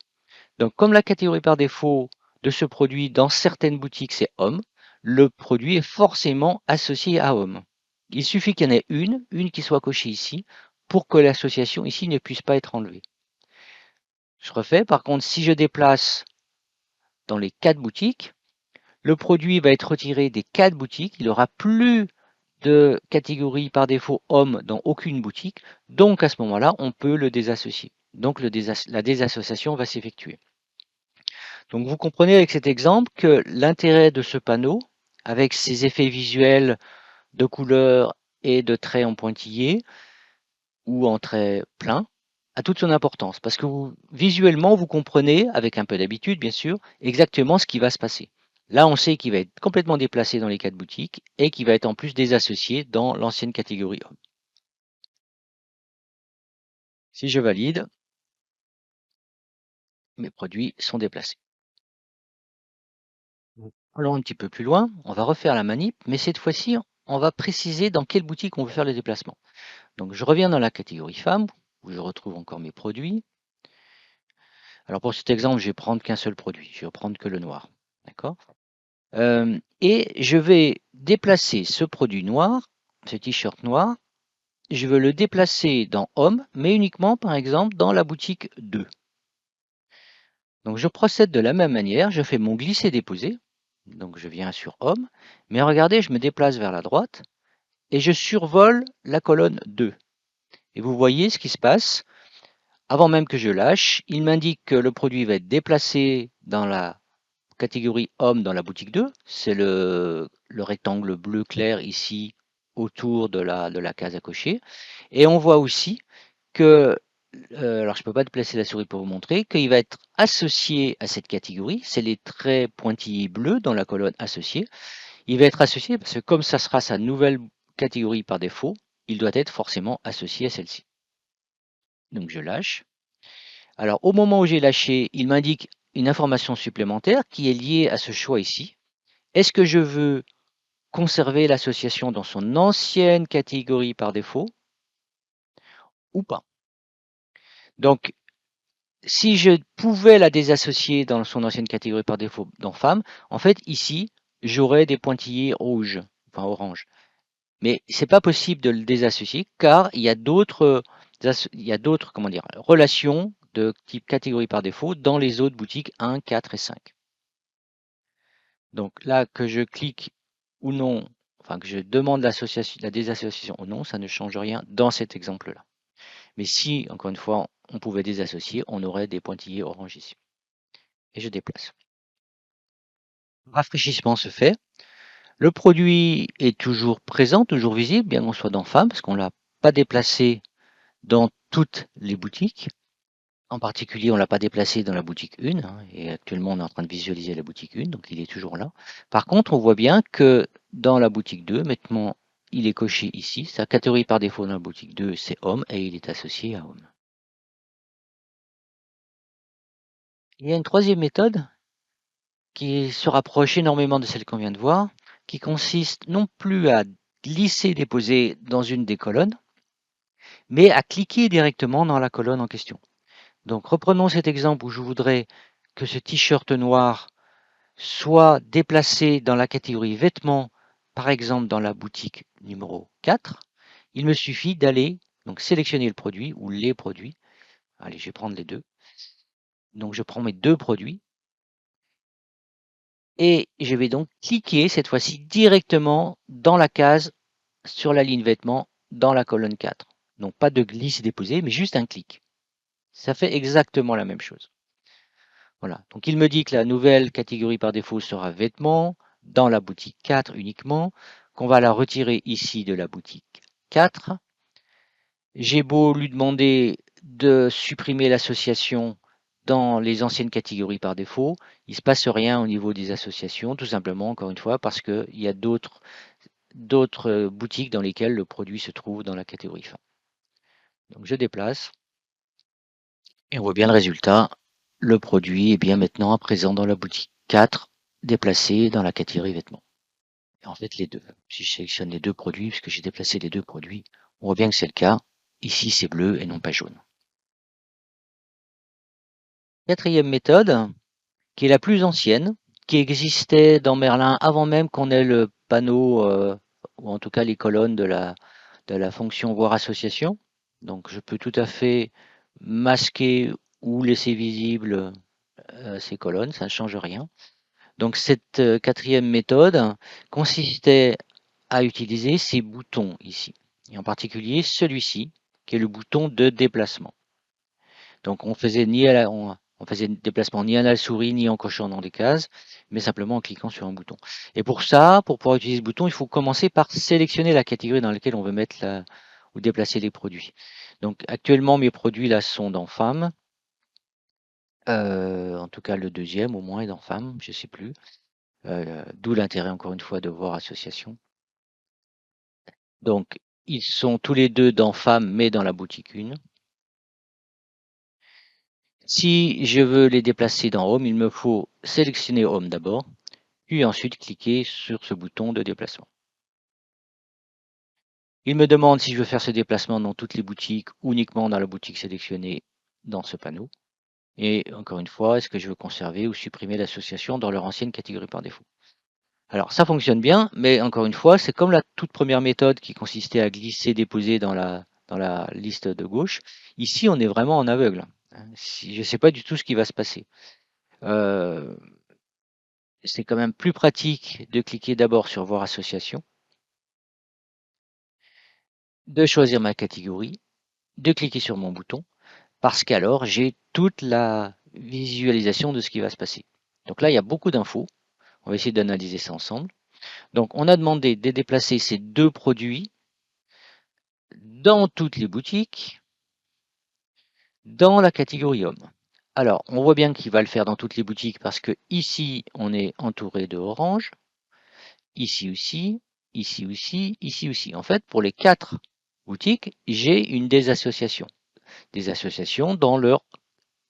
Donc, comme la catégorie par défaut de ce produit dans certaines boutiques, c'est homme, le produit est forcément associé à homme. Il suffit qu'il y en ait une qui soit cochée ici, pour que l'association ici ne puisse pas être enlevée. Je refais, par contre, si je déplace dans les 4 boutiques, le produit va être retiré des 4 boutiques, il n'aura plus de catégorie par défaut homme dans aucune boutique, donc à ce moment-là, on peut le désassocier. Donc la désassociation va s'effectuer. Donc vous comprenez avec cet exemple que l'intérêt de ce panneau, avec ses effets visuels de couleurs et de traits en pointillés ou en traits pleins, a toute son importance. Parce que visuellement, vous comprenez, avec un peu d'habitude bien sûr, exactement ce qui va se passer. Là, on sait qu'il va être complètement déplacé dans les 4 boutiques et qu'il va être en plus désassocié dans l'ancienne catégorie homme. Si je valide, mes produits sont déplacés. Allons un petit peu plus loin, on va refaire la manip, mais cette fois-ci, on va préciser dans quelle boutique on veut faire le déplacement. Donc je reviens dans la catégorie femmes, où je retrouve encore mes produits. Alors pour cet exemple, je vais prendre qu'un seul produit, je vais prendre que le noir. D'accord? Et je vais déplacer ce produit noir, ce t-shirt noir, je veux le déplacer dans homme, mais uniquement par exemple dans la boutique 2. Donc je procède de la même manière, je fais mon glisser-déposer, donc je viens sur homme, mais regardez, je me déplace vers la droite et je survole la colonne 2. Et vous voyez ce qui se passe. Avant même que je lâche, il m'indique que le produit va être déplacé dans la catégorie homme dans la boutique 2. C'est le rectangle bleu clair ici autour de la case à cocher. Et on voit aussi que, alors je ne peux pas déplacer la souris pour vous montrer, qu'il va être associé à cette catégorie. C'est les traits pointillés bleus dans la colonne associée. Il va être associé parce que comme ça sera sa nouvelle catégorie par défaut, il doit être forcément associé à celle-ci. Donc je lâche. Alors au moment où j'ai lâché, il m'indique une information supplémentaire qui est liée à ce choix ici. Est-ce que je veux conserver l'association dans son ancienne catégorie par défaut ou pas? Donc si je pouvais la désassocier dans son ancienne catégorie par défaut dans femme, en fait ici j'aurais des pointillés rouges, enfin orange. Mais c'est pas possible de le désassocier car il y a d'autres comment dire, relations de type catégorie par défaut dans les autres boutiques 1, 4 et 5. Donc là, que je clique ou non, enfin que je demande la désassociation ou non, ça ne change rien dans cet exemple-là. Mais si, encore une fois, on pouvait désassocier, on aurait des pointillés orange ici. Et je déplace. Rafraîchissement se fait. Le produit est toujours présent, toujours visible, bien qu'on soit dans Femmes, parce qu'on ne l'a pas déplacé dans toutes les boutiques. En particulier, on ne l'a pas déplacé dans la boutique 1, hein, et actuellement on est en train de visualiser la boutique 1, donc il est toujours là. Par contre, on voit bien que dans la boutique 2, maintenant il est coché ici, sa catégorie par défaut dans la boutique 2 c'est homme et il est associé à homme. Il y a une troisième méthode qui se rapproche énormément de celle qu'on vient de voir, qui consiste non plus à glisser-déposer dans une des colonnes, mais à cliquer directement dans la colonne en question. Donc reprenons cet exemple où je voudrais que ce t-shirt noir soit déplacé dans la catégorie vêtements, par exemple dans la boutique numéro 4. Il me suffit d'aller donc sélectionner le produit ou les produits. Allez, je vais prendre les deux. Donc je prends mes deux produits et je vais donc cliquer cette fois-ci directement dans la case sur la ligne vêtements dans la colonne 4. Donc pas de glisse-déposer, mais juste un clic. Ça fait exactement la même chose. Voilà. Donc il me dit que la nouvelle catégorie par défaut sera vêtements dans la boutique 4 uniquement, qu'on va la retirer ici de la boutique 4. J'ai beau lui demander de supprimer l'association dans les anciennes catégories par défaut, il ne se passe rien au niveau des associations, tout simplement, encore une fois, parce qu'il y a d'autres boutiques dans lesquelles le produit se trouve dans la catégorie fin. Donc je déplace et on voit bien le résultat. Le produit est bien maintenant à présent dans la boutique 4, déplacé dans la catégorie vêtements. Et en fait, les deux. Si je sélectionne les deux produits, puisque j'ai déplacé les deux produits, on voit bien que c'est le cas. Ici, c'est bleu et non pas jaune. Quatrième méthode, qui est la plus ancienne, qui existait dans Merlin avant même qu'on ait le panneau, ou en tout cas les colonnes de la fonction voir association. Donc je peux tout à fait masquer ou laisser visible ces colonnes, ça ne change rien. Donc cette quatrième méthode consistait à utiliser ces boutons ici, et en particulier celui-ci, qui est le bouton de déplacement. Donc on faisait on faisait déplacement ni à la souris ni en cochant dans des cases, mais simplement en cliquant sur un bouton. Et pour ça, pour pouvoir utiliser ce bouton, il faut commencer par sélectionner la catégorie dans laquelle on veut mettre ou déplacer les produits. Donc actuellement mes produits là sont dans femmes. En tout cas le deuxième au moins est dans femmes, je ne sais plus. D'où l'intérêt encore une fois de voir association. Donc ils sont tous les deux dans femmes mais dans la boutique 1. Si je veux les déplacer dans Home, il me faut sélectionner Home d'abord, puis ensuite cliquer sur ce bouton de déplacement. Il me demande si je veux faire ce déplacement dans toutes les boutiques ou uniquement dans la boutique sélectionnée dans ce panneau. Et encore une fois, est-ce que je veux conserver ou supprimer l'association dans leur ancienne catégorie par défaut? Alors ça fonctionne bien, mais encore une fois, c'est comme la toute première méthode qui consistait à glisser, déposer dans la liste de gauche. Ici, on est vraiment en aveugle. Je ne sais pas du tout ce qui va se passer. C'est quand même plus pratique de cliquer d'abord sur voir association, de choisir ma catégorie, de cliquer sur mon bouton, parce qu'alors j'ai toute la visualisation de ce qui va se passer. Donc là, il y a beaucoup d'infos. On va essayer d'analyser ça ensemble. Donc, on a demandé de déplacer ces deux produits dans toutes les boutiques, dans la catégorie homme. Alors, on voit bien qu'il va le faire dans toutes les boutiques parce que ici, on est entouré de orange, ici aussi, ici aussi, ici aussi. En fait, pour les 4 boutiques, j'ai une désassociation. Des associations dans leur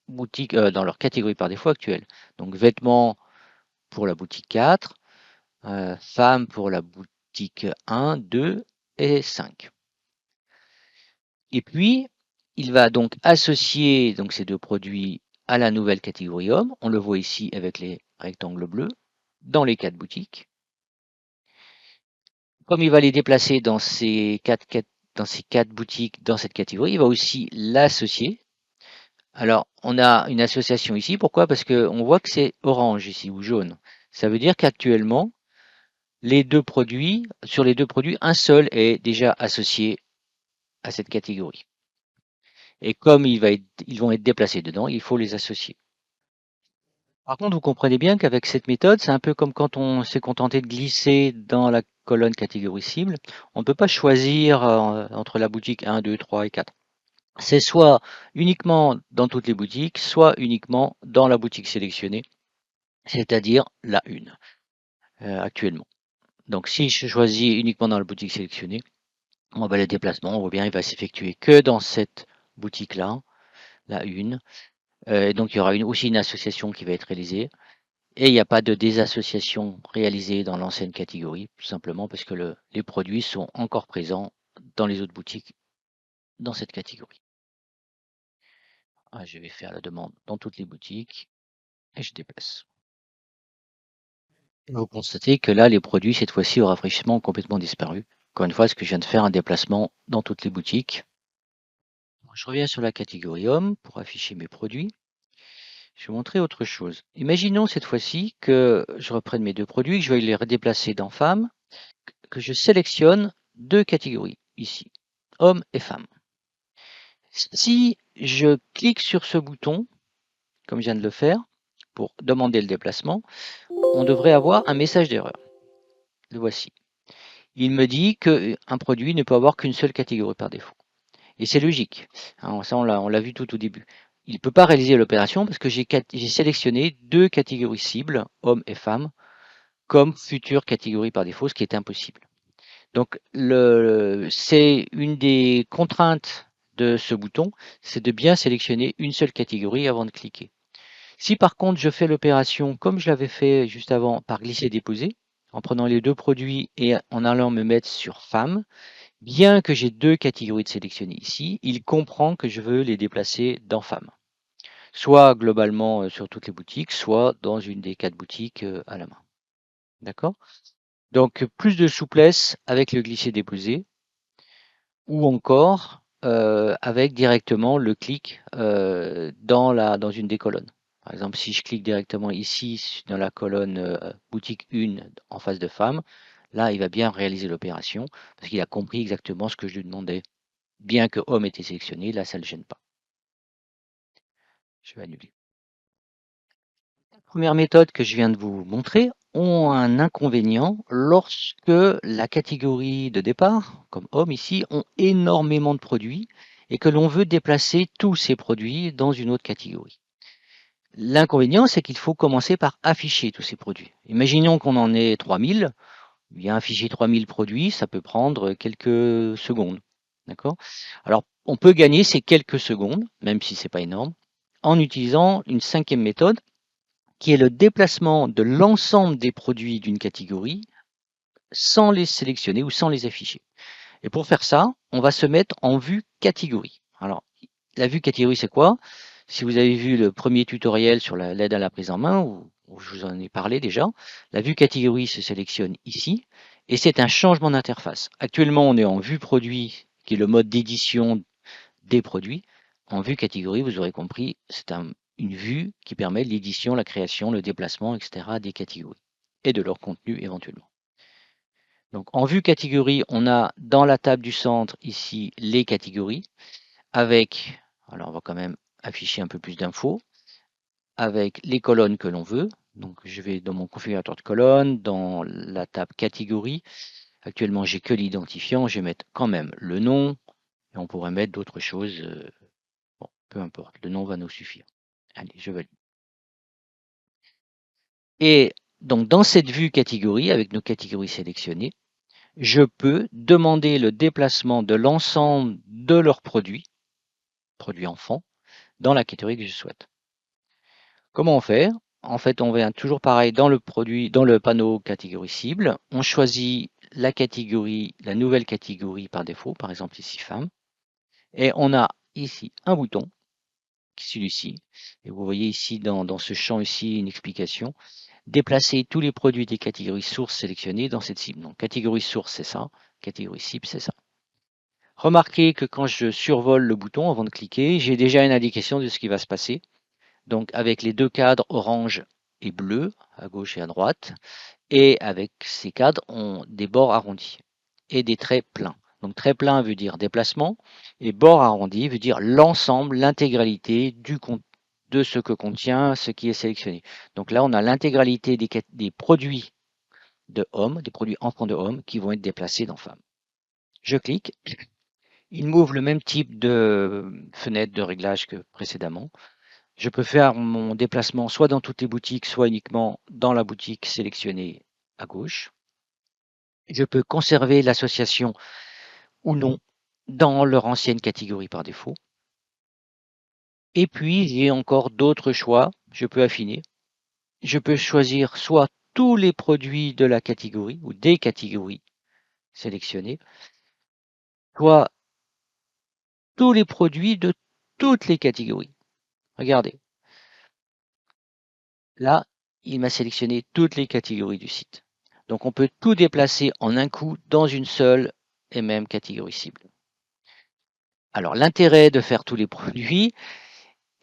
boutique, dans leur catégorie par défaut actuelle. Donc, vêtements pour la boutique 4, femmes pour la boutique 1, 2 et 5. Et puis, il va donc associer donc, ces deux produits à la nouvelle catégorie homme. On le voit ici avec les rectangles bleus dans les 4 boutiques. Comme il va les déplacer dans ces quatre boutiques, dans cette catégorie, il va aussi l'associer. Alors, on a une association ici. Pourquoi? Parce qu'on voit que c'est orange ici ou jaune. Ça veut dire qu'actuellement, sur les deux produits, un seul est déjà associé à cette catégorie. Et comme ils vont être déplacés dedans, il faut les associer. Par contre, vous comprenez bien qu'avec cette méthode, c'est un peu comme quand on s'est contenté de glisser dans la colonne catégorie cible. On ne peut pas choisir entre la boutique 1, 2, 3 et 4. C'est soit uniquement dans toutes les boutiques, soit uniquement dans la boutique sélectionnée, c'est-à-dire la 1 actuellement. Donc si je choisis uniquement dans la boutique sélectionnée, le déplacement, on voit bien, il va s'effectuer que dans cette boutique-là, la 1. Donc il y aura aussi une association qui va être réalisée. Et il n'y a pas de désassociation réalisée dans l'ancienne catégorie, tout simplement parce que les produits sont encore présents dans les autres boutiques dans cette catégorie. Je vais faire la demande dans toutes les boutiques et je déplace. Vous constatez que là, les produits, cette fois-ci, au rafraîchissement, ont complètement disparu. Encore une fois, parce que je viens de faire un déplacement dans toutes les boutiques. Je reviens sur la catégorie homme pour afficher mes produits. Je vais montrer autre chose. Imaginons cette fois-ci que je reprenne mes deux produits, que je vais les redéplacer dans femmes, que je sélectionne deux catégories ici, hommes et femmes. Si je clique sur ce bouton, comme je viens de le faire, pour demander le déplacement, on devrait avoir un message d'erreur. Le voici. Il me dit qu'un produit ne peut avoir qu'une seule catégorie par défaut. Et c'est logique. Ça, on l'a vu tout au début. Il ne peut pas réaliser l'opération parce que j'ai sélectionné deux catégories cibles, hommes et femmes, comme future catégorie par défaut, ce qui est impossible. Donc, c'est une des contraintes de ce bouton, c'est de bien sélectionner une seule catégorie avant de cliquer. Si par contre je fais l'opération comme je l'avais fait juste avant par glisser-déposer, en prenant les deux produits et en allant me mettre sur femmes, bien que j'ai deux catégories de sélectionner ici, il comprend que je veux les déplacer dans femmes. Soit globalement sur toutes les boutiques, soit dans une des 4 boutiques à la main. D'accord? Donc plus de souplesse avec le glisser-déposer ou encore avec directement le clic dans une des colonnes. Par exemple, si je clique directement ici dans la colonne boutique 1 en face de femmes, là, il va bien réaliser l'opération parce qu'il a compris exactement ce que je lui demandais. Bien que homme était sélectionné, là, ça ne le gêne pas. Je vais annuler. La première méthode que je viens de vous montrer ont un inconvénient lorsque la catégorie de départ, comme homme ici, ont énormément de produits et que l'on veut déplacer tous ces produits dans une autre catégorie. L'inconvénient, c'est qu'il faut commencer par afficher tous ces produits. Imaginons qu'on en ait 3000. Bien afficher 3000 produits, ça peut prendre quelques secondes. D'accord? Alors, on peut gagner ces quelques secondes, même si ce n'est pas énorme, en utilisant une cinquième méthode, qui est le déplacement de l'ensemble des produits d'une catégorie sans les sélectionner ou sans les afficher. Et pour faire ça, on va se mettre en vue catégorie. Alors, la vue catégorie, c'est quoi? Si vous avez vu le premier tutoriel sur l'aide à la prise en main, où je vous en ai parlé déjà, la vue catégorie se sélectionne ici, et c'est un changement d'interface. Actuellement, on est en vue produit, qui est le mode d'édition des produits. En vue catégorie, vous aurez compris, c'est une vue qui permet l'édition, la création, le déplacement, etc. des catégories et de leur contenu éventuellement. Donc en vue catégorie, on a dans la table du centre ici les catégories avec, alors on va quand même afficher un peu plus d'infos, avec les colonnes que l'on veut. Donc je vais dans mon configurateur de colonnes, dans la table catégorie. Actuellement, j'ai que l'identifiant, je vais mettre quand même le nom et on pourrait mettre d'autres choses. Bon, peu importe, le nom va nous suffire. Allez, je valide. Et donc dans cette vue catégorie, avec nos catégories sélectionnées, je peux demander le déplacement de l'ensemble de leurs produits enfants, dans la catégorie que je souhaite. Comment on fait? En fait, on vient toujours pareil dans le panneau catégorie cible. On choisit la catégorie, la nouvelle catégorie par défaut, par exemple ici femmes. Et on a ici un bouton, qui est celui-ci. Et vous voyez ici dans ce champ ici une explication. Déplacer tous les produits des catégories sources sélectionnées dans cette cible. Donc catégorie source, c'est ça. Catégorie cible, c'est ça. Remarquez que quand je survole le bouton avant de cliquer, j'ai déjà une indication de ce qui va se passer. Donc avec les deux cadres orange et bleu, à gauche et à droite, et avec ces cadres, ont des bords arrondis et des traits pleins. Donc trait plein veut dire déplacement, et bord arrondi veut dire l'ensemble, l'intégralité de ce que contient ce qui est sélectionné. Donc là, on a l'intégralité des produits de hommes, des produits enfants de hommes qui vont être déplacés dans femmes. Je clique, il m'ouvre le même type de fenêtre de réglage que précédemment. Je peux faire mon déplacement soit dans toutes les boutiques, soit uniquement dans la boutique sélectionnée à gauche. Je peux conserver l'association ou non dans leur ancienne catégorie par défaut. Et puis, j'ai encore d'autres choix. Je peux affiner. Je peux choisir soit tous les produits de la catégorie ou des catégories sélectionnées, soit tous les produits de toutes les catégories. Regardez. Là, il m'a sélectionné toutes les catégories du site. Donc, on peut tout déplacer en un coup dans une seule et même catégorie cible. Alors, l'intérêt de faire tous les produits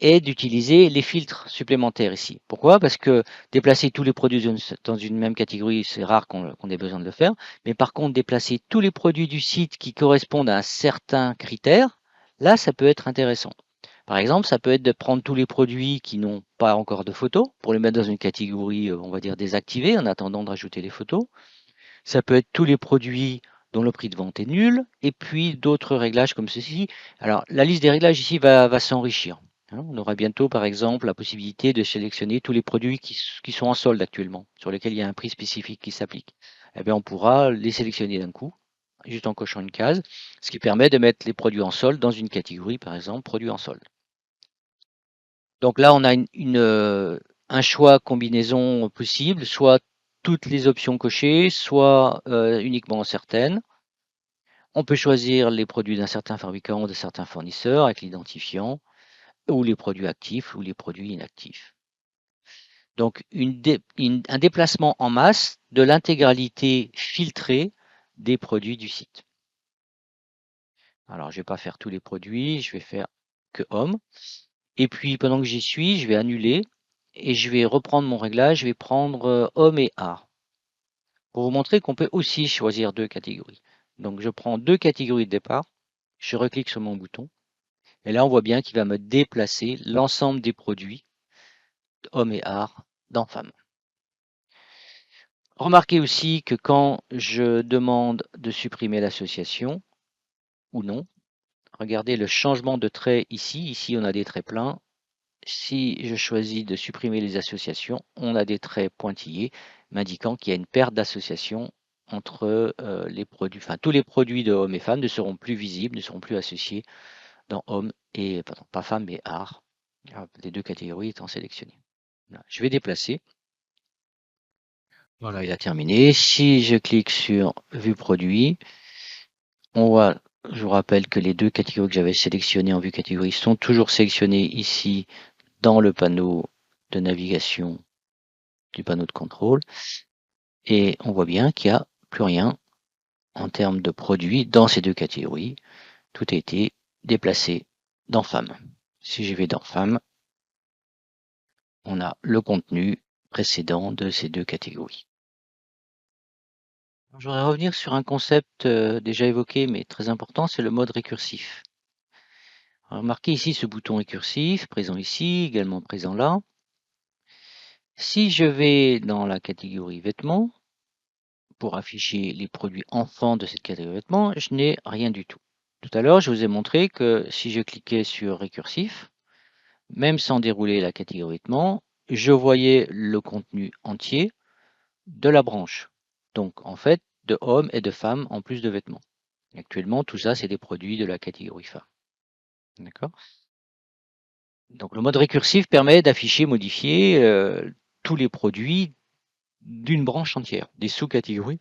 est d'utiliser les filtres supplémentaires ici. Pourquoi? Parce que déplacer tous les produits dans une même catégorie, c'est rare qu'on ait besoin de le faire. Mais par contre, déplacer tous les produits du site qui correspondent à un certain critère, là, ça peut être intéressant. Par exemple, ça peut être de prendre tous les produits qui n'ont pas encore de photos pour les mettre dans une catégorie, on va dire, désactivée en attendant de rajouter les photos. Ça peut être tous les produits dont le prix de vente est nul et puis d'autres réglages comme ceci. Alors, la liste des réglages ici va s'enrichir. On aura bientôt, par exemple, la possibilité de sélectionner tous les produits qui sont en solde actuellement, sur lesquels il y a un prix spécifique qui s'applique. Eh bien, on pourra les sélectionner d'un coup, juste en cochant une case, ce qui permet de mettre les produits en solde dans une catégorie, par exemple, produits en solde. Donc là, on a un choix combinaison possible, soit toutes les options cochées, soit uniquement certaines. On peut choisir les produits d'un certain fabricant ou de certains fournisseurs avec l'identifiant, ou les produits actifs ou les produits inactifs. Donc un déplacement en masse de l'intégralité filtrée des produits du site. Alors, je ne vais pas faire tous les produits, je vais faire que hommes. Et puis, pendant que j'y suis, je vais annuler et je vais reprendre mon réglage. Je vais prendre homme et art pour vous montrer qu'on peut aussi choisir deux catégories. Donc, je prends deux catégories de départ. Je reclique sur mon bouton. Et là, on voit bien qu'il va me déplacer l'ensemble des produits homme et art dans femme. Remarquez aussi que quand je demande de supprimer l'association ou non, regardez le changement de trait ici. Ici, on a des traits pleins. Si je choisis de supprimer les associations, on a des traits pointillés m'indiquant qu'il y a une perte d'association entre les produits, enfin tous les produits de hommes et femmes ne seront plus visibles, ne seront plus associés dans hommes et, pardon, pas femmes mais art, les deux catégories étant sélectionnées. Voilà. Je vais déplacer. Voilà, il a terminé. Si je clique sur vue produit, on voit, je vous rappelle que les deux catégories que j'avais sélectionnées en vue catégorie sont toujours sélectionnées ici dans le panneau de navigation du panneau de contrôle. Et on voit bien qu'il n'y a plus rien en termes de produits dans ces deux catégories. Tout a été déplacé dans femmes. Si je vais dans femmes, on a le contenu précédent de ces deux catégories. Je voudrais revenir sur un concept déjà évoqué mais très important, c'est le mode récursif. Remarquez ici ce bouton récursif, présent ici, également présent là. Si je vais dans la catégorie vêtements, pour afficher les produits enfants de cette catégorie vêtements, je n'ai rien du tout. Tout à l'heure, je vous ai montré que si je cliquais sur récursif, même sans dérouler la catégorie vêtements, je voyais le contenu entier de la branche. Donc, en fait, de hommes et de femmes en plus de vêtements. Actuellement, tout ça, c'est des produits de la catégorie femmes. D'accord? Donc, le mode récursif permet d'afficher, modifier tous les produits d'une branche entière, des sous-catégories,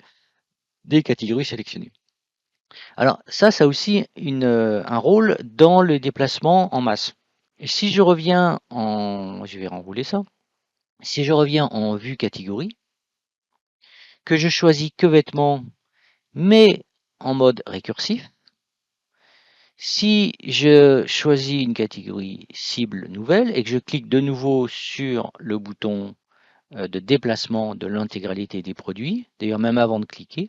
des catégories sélectionnées. Alors, ça a aussi un rôle dans le déplacement en masse. Et si je reviens je vais renrouler ça. Si je reviens en vue catégorie, que je choisis que vêtements, mais en mode récursif, si je choisis une catégorie cible nouvelle et que je clique de nouveau sur le bouton de déplacement de l'intégralité des produits, d'ailleurs même avant de cliquer,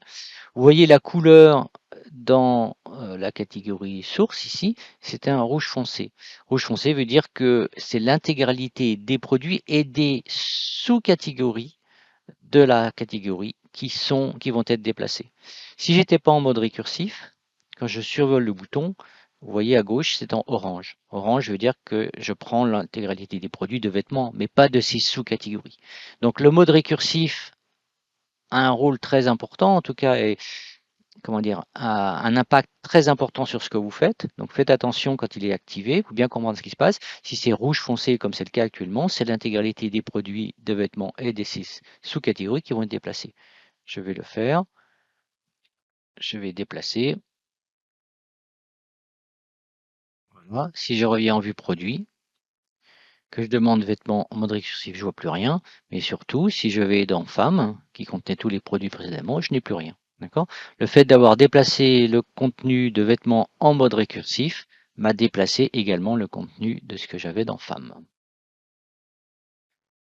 vous voyez la couleur dans la catégorie source ici, c'était un rouge foncé. Rouge foncé veut dire que c'est l'intégralité des produits et des sous-catégories de la catégorie qui vont être déplacés. Si j'étais pas en mode récursif, quand je survole le bouton, vous voyez à gauche, c'est en orange. Orange veut dire que je prends l'intégralité des produits de vêtements, mais pas de ces sous-catégories. Donc le mode récursif a un rôle très important, en tout cas, et comment dire, a un impact très important sur ce que vous faites. Donc faites attention quand il est activé pour bien comprendre ce qui se passe. Si c'est rouge foncé comme c'est le cas actuellement, c'est l'intégralité des produits de vêtements et des sous-catégories qui vont être déplacés. Je vais le faire. Je vais déplacer. Voilà. Si je reviens en vue produit, que je demande vêtements en mode récursif, je ne vois plus rien. Mais surtout, si je vais dans femmes, qui contenait tous les produits précédemment, je n'ai plus rien. D'accord? Le fait d'avoir déplacé le contenu de vêtements en mode récursif m'a déplacé également le contenu de ce que j'avais dans femmes.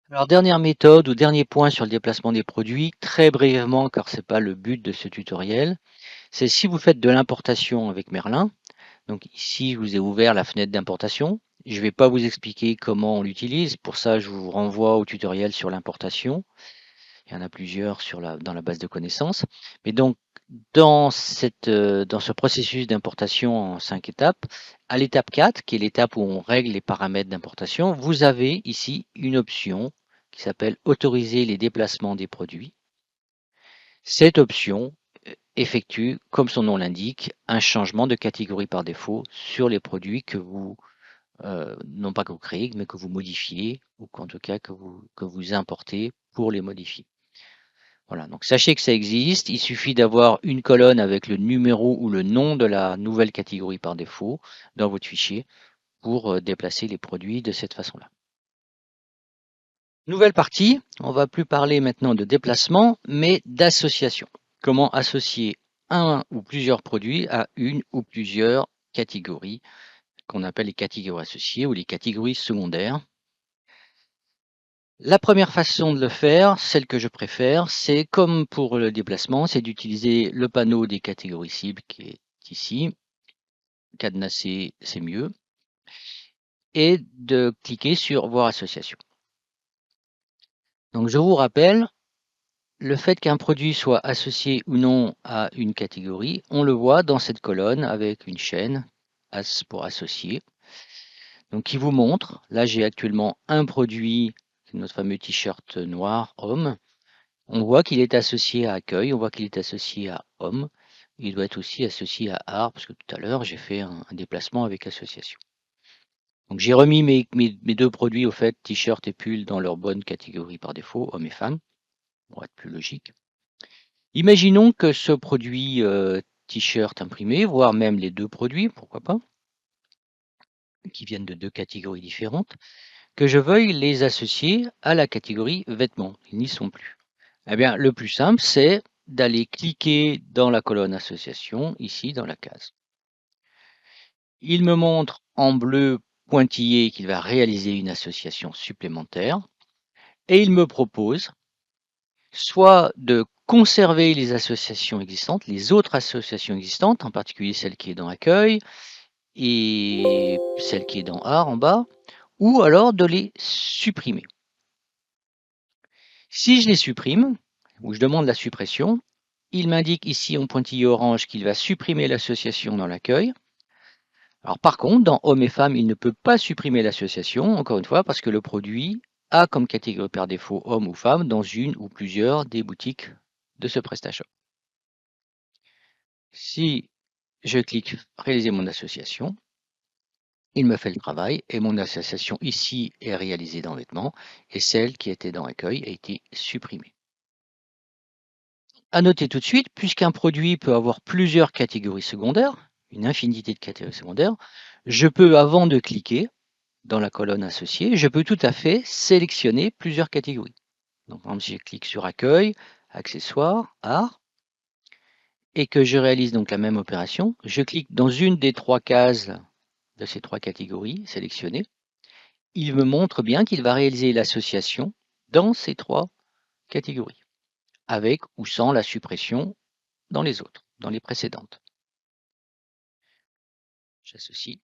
Alors, dernière méthode ou dernier point sur le déplacement des produits, très brièvement, car ce n'est pas le but de ce tutoriel, c'est si vous faites de l'importation avec Merlin. Donc ici, je vous ai ouvert la fenêtre d'importation. Je ne vais pas vous expliquer comment on l'utilise. Pour ça, je vous renvoie au tutoriel sur l'importation. Il y en a plusieurs dans la base de connaissances. Mais donc, dans ce processus d'importation en 5 étapes, à l'étape 4, qui est l'étape où on règle les paramètres d'importation, vous avez ici une option qui s'appelle autoriser les déplacements des produits. Cette option effectue, comme son nom l'indique, un changement de catégorie par défaut sur les produits que vous, non pas que vous créez, mais que vous modifiez, ou qu'en tout cas que vous importez pour les modifier. Voilà, donc sachez que ça existe, il suffit d'avoir une colonne avec le numéro ou le nom de la nouvelle catégorie par défaut dans votre fichier pour déplacer les produits de cette façon-là. Nouvelle partie, on va plus parler maintenant de déplacement, mais d'association. Comment associer un ou plusieurs produits à une ou plusieurs catégories qu'on appelle les catégories associées ou les catégories secondaires. La première façon de le faire, celle que je préfère, c'est comme pour le déplacement, c'est d'utiliser le panneau des catégories cibles qui est ici. Cadenasser, c'est mieux. Et de cliquer sur Voir association. Donc je vous rappelle, le fait qu'un produit soit associé ou non à une catégorie, on le voit dans cette colonne avec une chaîne pour associer. Donc qui vous montre, là j'ai actuellement un produit, notre fameux t-shirt noir homme. On voit qu'il est associé à accueil, on voit qu'il est associé à homme. Il doit être aussi associé à art, parce que tout à l'heure j'ai fait un déplacement avec association. Donc j'ai remis mes deux produits au fait, t-shirt et pull, dans leur bonne catégorie par défaut, hommes et femmes, pour être plus logique. Imaginons que ce produit t-shirt imprimé, voire même les deux produits, pourquoi pas, qui viennent de deux catégories différentes, que je veuille les associer à la catégorie vêtements. Ils n'y sont plus. Eh bien, le plus simple, c'est d'aller cliquer dans la colonne association, ici dans la case. Il me montre en bleu pointillé qu'il va réaliser une association supplémentaire et il me propose soit de conserver les associations existantes, les autres associations existantes, en particulier celle qui est dans accueil et celle qui est dans art en bas, ou alors de les supprimer. Si je les supprime, ou je demande la suppression, il m'indique ici en pointillé orange qu'il va supprimer l'association dans l'accueil. Alors par contre, dans hommes et femmes, il ne peut pas supprimer l'association, encore une fois, parce que le produit a comme catégorie par défaut homme ou femme dans une ou plusieurs des boutiques de ce PrestaShop. Si je clique réaliser mon association, il me fait le travail et mon association ici est réalisée dans vêtements et celle qui était dans accueil a été supprimée. À noter tout de suite, puisqu'un produit peut avoir plusieurs catégories secondaires, une infinité de catégories secondaires, je peux, avant de cliquer dans la colonne associée, je peux tout à fait sélectionner plusieurs catégories. Donc, par exemple, si je clique sur accueil, accessoires, art, et que je réalise donc la même opération, je clique dans une des trois cases de ces trois catégories sélectionnées, il me montre bien qu'il va réaliser l'association dans ces trois catégories, avec ou sans la suppression dans les autres, dans les précédentes. J'associe.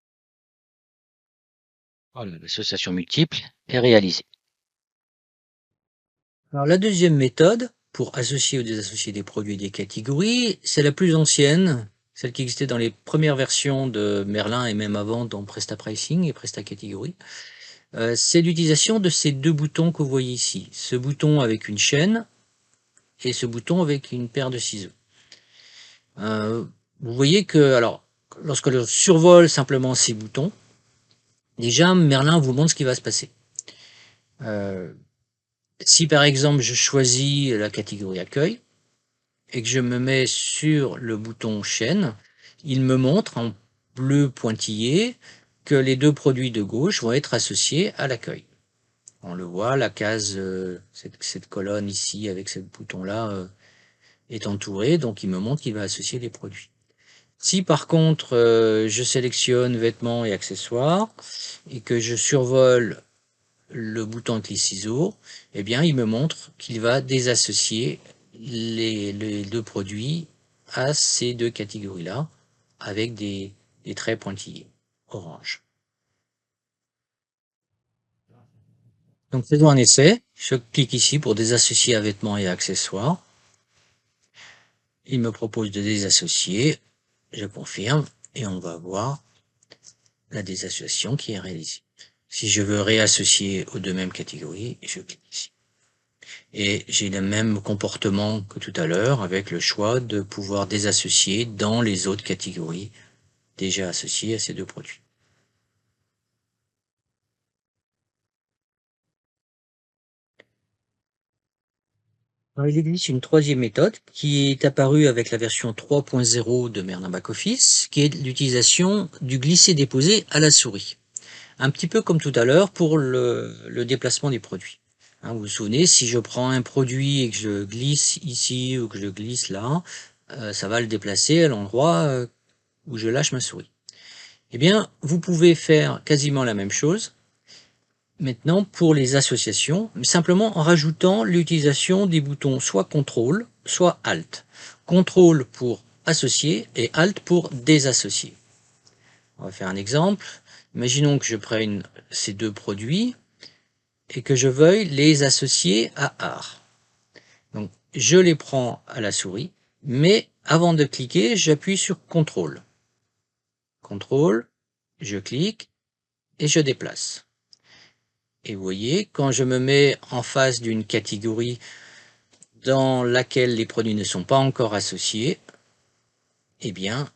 Voilà, l'association multiple est réalisée. Alors la deuxième méthode pour associer ou désassocier des produits et des catégories, c'est la plus ancienne, celle qui existait dans les premières versions de Merlin et même avant dans Presta Pricing et Presta Category. C'est l'utilisation de ces deux boutons que vous voyez ici. Ce bouton avec une chaîne et ce bouton avec une paire de ciseaux. Vous voyez que, alors, lorsque l'on survole simplement ces boutons, déjà Merlin vous montre ce qui va se passer. Si par exemple je choisis la catégorie accueil et que je me mets sur le bouton chaîne, il me montre en bleu pointillé que les deux produits de gauche vont être associés à l'accueil. On le voit, la case, cette colonne ici avec ce bouton-là est entourée, donc il me montre qu'il va associer les produits. Si par contre je sélectionne vêtements et accessoires et que je survole le bouton avec les ciseaux, eh bien il me montre qu'il va désassocier les deux produits à ces deux catégories-là avec des traits pointillés orange. Donc faisons un essai. Je clique ici pour désassocier à vêtements et accessoires. Il me propose de désassocier. Je confirme et on va voir la désassociation qui est réalisée. Si je veux réassocier aux deux mêmes catégories, je clique ici. Et j'ai le même comportement que tout à l'heure avec le choix de pouvoir désassocier dans les autres catégories déjà associées à ces deux produits. Alors, il existe une troisième méthode qui est apparue avec la version 3.0 de Merlin Backoffice, qui est l'utilisation du glisser-déposer à la souris. Un petit peu comme tout à l'heure pour le déplacement des produits. Hein, vous vous souvenez, si je prends un produit et que je glisse ici ou que je glisse là, ça va le déplacer à l'endroit où je lâche ma souris. Eh bien, vous pouvez faire quasiment la même chose maintenant pour les associations, simplement en rajoutant l'utilisation des boutons soit CTRL, soit ALT. CTRL pour associer et ALT pour désassocier. On va faire un exemple. Imaginons que je prenne ces deux produits et que je veuille les associer à art. Donc, je les prends à la souris, mais avant de cliquer, j'appuie sur CTRL. CTRL, je clique et je déplace. Et vous voyez, quand je me mets en face d'une catégorie dans laquelle les produits ne sont pas encore associés, eh bien,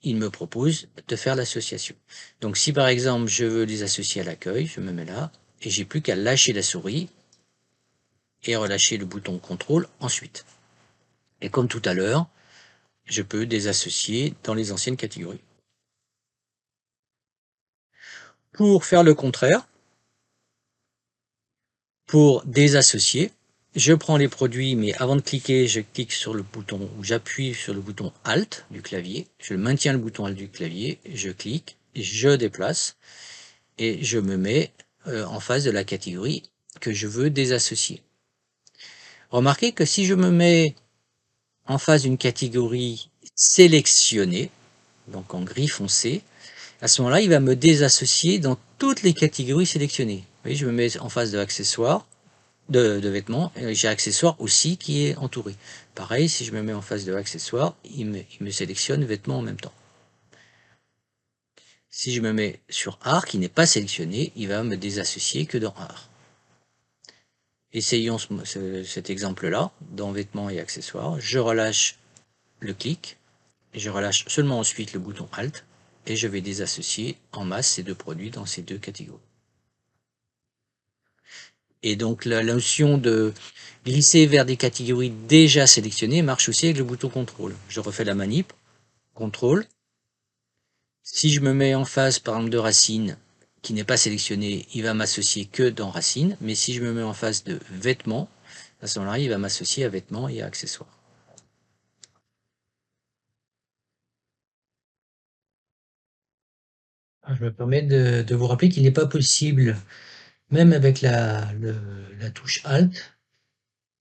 il me propose de faire l'association. Donc si par exemple je veux les associer à l'accueil, je me mets là, et j'ai plus qu'à lâcher la souris et relâcher le bouton CTRL ensuite. Et comme tout à l'heure, je peux désassocier dans les anciennes catégories. Pour faire le contraire, pour désassocier, je prends les produits, mais avant de cliquer, je clique sur le bouton, ou j'appuie sur le bouton Alt du clavier, je maintiens le bouton Alt du clavier, je clique, je déplace, et je me mets en face de la catégorie que je veux désassocier. Remarquez que si je me mets en face d'une catégorie sélectionnée, donc en gris foncé, à ce moment-là, il va me désassocier dans toutes les catégories sélectionnées. Vous voyez, je me mets en face de accessoires, de vêtements, et j'ai accessoires aussi qui est entouré. Pareil, si je me mets en face de accessoires, il me sélectionne vêtements en même temps. Si je me mets sur art qui n'est pas sélectionné, il va me désassocier que dans art. Essayons cet exemple-là, dans vêtements et accessoires. Je relâche le clic, et je relâche seulement ensuite le bouton Alt, et je vais désassocier en masse ces deux produits dans ces deux catégories. Et donc la notion de glisser vers des catégories déjà sélectionnées marche aussi avec le bouton CTRL. Je refais la manip, CTRL. Si je me mets en face par exemple de racine qui n'est pas sélectionné, il va m'associer que dans racine, mais si je me mets en face de vêtements, à ce moment-là, il va m'associer à vêtements et à accessoires. Je me permets de vous rappeler qu'il n'est pas possible, même avec la touche Alt,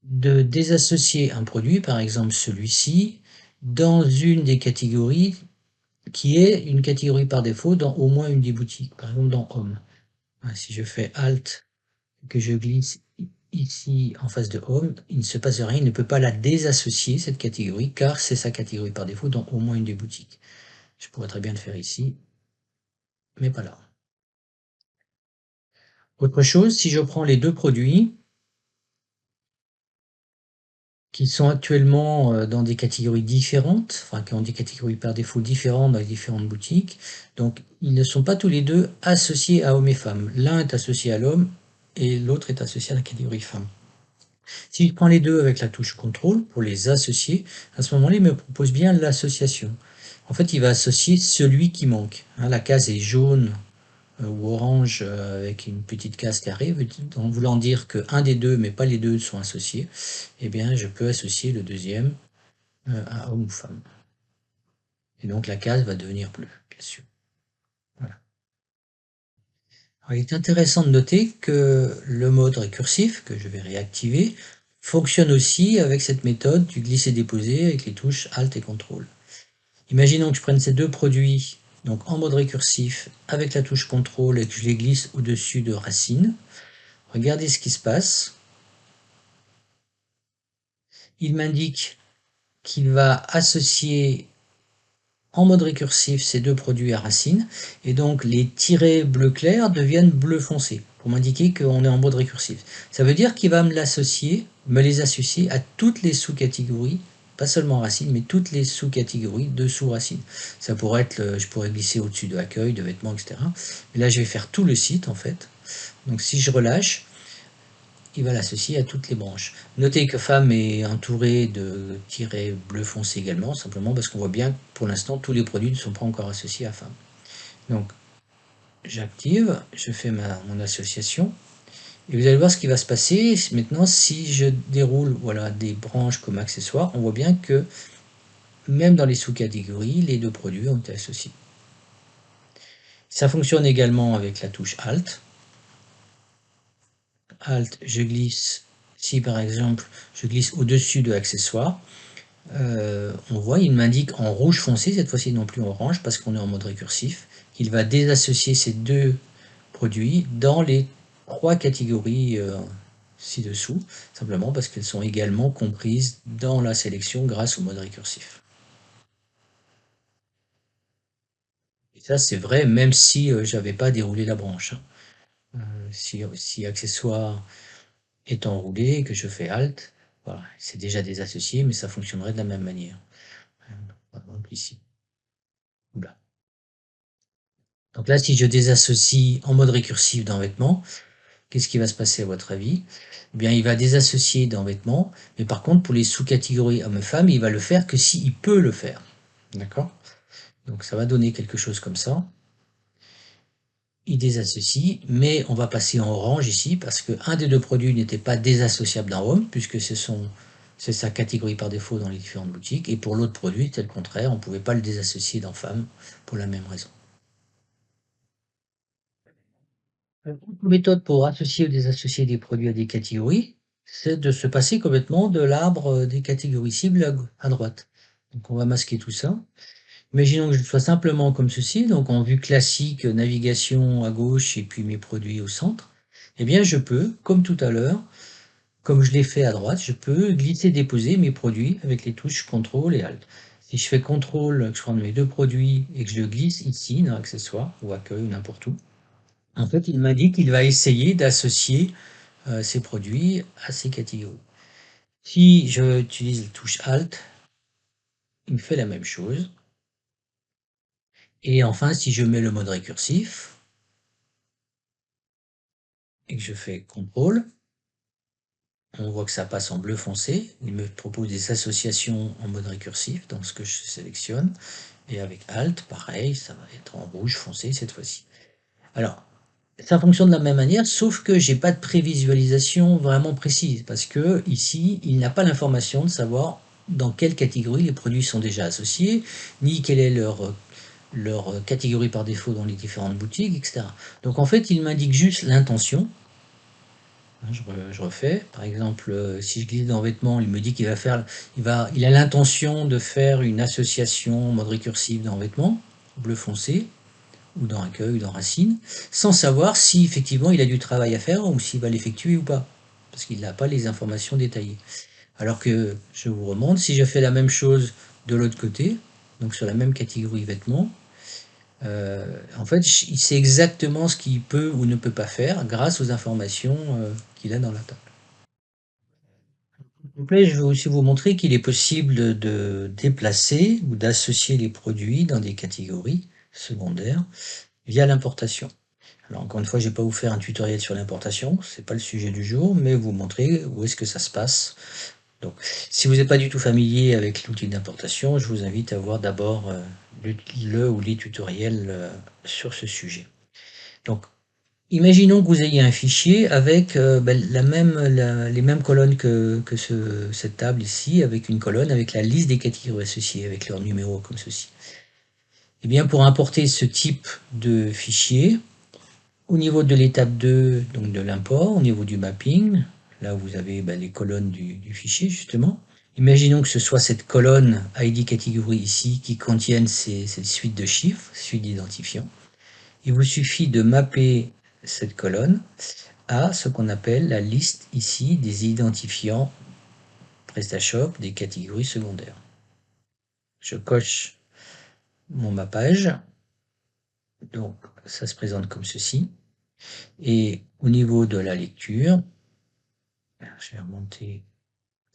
de désassocier un produit, par exemple celui-ci, dans une des catégories qui est une catégorie par défaut dans au moins une des boutiques, par exemple dans Home. Si je fais Alt, que je glisse ici en face de Home, il ne se passe rien, il ne peut pas la désassocier, cette catégorie, car c'est sa catégorie par défaut dans au moins une des boutiques. Je pourrais très bien le faire ici, mais pas là. Autre chose, si je prends les deux produits, qui sont actuellement dans des catégories différentes, enfin qui ont des catégories par défaut différentes dans les différentes boutiques. Donc ils ne sont pas tous les deux associés à hommes et femmes. L'un est associé à l'homme et l'autre est associé à la catégorie femme. Si je prends les deux avec la touche contrôle pour les associer, à ce moment-là, il me propose bien l'association. En fait, il va associer celui qui manque. La case est jaune ou orange avec une petite case carrée, en voulant dire qu'un des deux, mais pas les deux, sont associés, eh bien, je peux associer le deuxième à homme ou femme. Et donc, la case va devenir bleue, bien sûr. Voilà. Alors, il est intéressant de noter que le mode récursif, que je vais réactiver, fonctionne aussi avec cette méthode du glisser-déposer avec les touches Alt et CTRL. Imaginons que je prenne ces deux produits donc en mode récursif avec la touche CTRL et que je les glisse au-dessus de racine. Regardez ce qui se passe. Il m'indique qu'il va associer en mode récursif ces deux produits à racine, et donc les tirets bleu clair deviennent bleu foncé, pour m'indiquer qu'on est en mode récursif. Ça veut dire qu'il va me les associer à toutes les sous-catégories, pas seulement racine, mais toutes les sous-catégories de sous-racine. Ça pourrait être, je pourrais glisser au-dessus de accueil, de vêtements, etc. Mais là, je vais faire tout le site, en fait. Donc si je relâche, il va l'associer à toutes les branches. Notez que femme est entourée de tirets bleu foncé également, simplement parce qu'on voit bien que pour l'instant tous les produits ne sont pas encore associés à femme. Donc j'active, je fais mon association, et vous allez voir ce qui va se passer. Maintenant, si je déroule voilà, des branches comme accessoires, on voit bien que même dans les sous-catégories, les deux produits ont été associés. Ça fonctionne également avec la touche Alt. Alt, je glisse, si par exemple je glisse au-dessus de l'accessoire, on voit, il m'indique en rouge foncé, cette fois-ci non plus en orange, parce qu'on est en mode récursif. Il va désassocier ces deux produits dans les trois catégories ci-dessous, simplement parce qu'elles sont également comprises dans la sélection grâce au mode récursif. Et ça, c'est vrai même si j'avais pas déroulé la branche. Si accessoire est enroulé et que je fais Alt, voilà, c'est déjà désassocié, mais ça fonctionnerait de la même manière. Par exemple ici. Oula. Donc là, si je désassocie en mode récursif dans vêtements, qu'est-ce qui va se passer à votre avis? Eh bien, il va désassocier dans vêtements, mais par contre, pour les sous-catégories hommes-femmes, il va le faire que s'il peut le faire. D'accord? Donc ça va donner quelque chose comme ça. Il désassocie, mais on va passer en orange ici, parce qu'un des deux produits n'était pas désassociable dans Home, puisque c'est sa catégorie par défaut dans les différentes boutiques, et pour l'autre produit, c'est le contraire, on ne pouvait pas le désassocier dans Femme, pour la même raison. Une méthode pour associer ou désassocier des produits à des catégories, c'est de se passer complètement de l'arbre des catégories cibles à droite. Donc on va masquer tout ça. Imaginons que je sois simplement comme ceci, donc en vue classique, navigation à gauche et puis mes produits au centre. Eh bien je peux, comme tout à l'heure, comme je l'ai fait à droite, je peux glisser-déposer mes produits avec les touches CTRL et ALT. Si je fais CTRL, que je prends mes deux produits et que je le glisse ici dans Accessoires ou Accueil ou n'importe où, en fait, il m'a dit qu'il va essayer d'associer ces produits à ces catégories. Si j'utilise la touche Alt, il me fait la même chose. Et enfin, si je mets le mode récursif et que je fais CTRL, on voit que ça passe en bleu foncé. Il me propose des associations en mode récursif dans ce que je sélectionne. Et avec Alt, pareil, ça va être en rouge foncé cette fois-ci. Alors, ça fonctionne de la même manière, sauf que j'ai pas de prévisualisation vraiment précise, parce que ici, il n'a pas l'information de savoir dans quelle catégorie les produits sont déjà associés, ni quelle est leur catégorie par défaut dans les différentes boutiques, etc. Donc en fait, il m'indique juste l'intention. Je refais, par exemple, si je glisse dans vêtements, il me dit qu'il va faire, il a l'intention de faire une association en mode récursif dans vêtements. bleu foncé, ou dans accueil, ou dans racine, sans savoir si effectivement il a du travail à faire ou s'il va l'effectuer ou pas, parce qu'il n'a pas les informations détaillées. Alors que je vous remonte, si je fais la même chose de l'autre côté, donc sur la même catégorie vêtements, en fait, il sait exactement ce qu'il peut ou ne peut pas faire grâce aux informations qu'il a dans la table. Donc là, je vais aussi vous montrer qu'il est possible de déplacer ou d'associer les produits dans des catégories secondaires via l'importation. Alors encore une fois, je ne vais pas vous faire un tutoriel sur l'importation, c'est pas le sujet du jour, mais vous montrer où est-ce que ça se passe. Donc, si vous n'êtes pas du tout familier avec l'outil d'importation, je vous invite à voir d'abord le ou les tutoriels sur ce sujet. Donc, imaginons que vous ayez un fichier avec les mêmes colonnes que cette table ici, avec une colonne avec la liste des catégories associées, avec leurs numéros comme ceci. Et bien, pour importer ce type de fichier, au niveau de l'étape 2, donc de l'import, au niveau du mapping, là où vous avez les colonnes du fichier justement, imaginons que ce soit cette colonne ID catégorie ici qui contienne cette suite de chiffres, suite d'identifiants. Il vous suffit de mapper cette colonne à ce qu'on appelle la liste ici des identifiants PrestaShop des catégories secondaires. Je coche mon mappage, donc ça se présente comme ceci. Et au niveau de la lecture, je vais remonter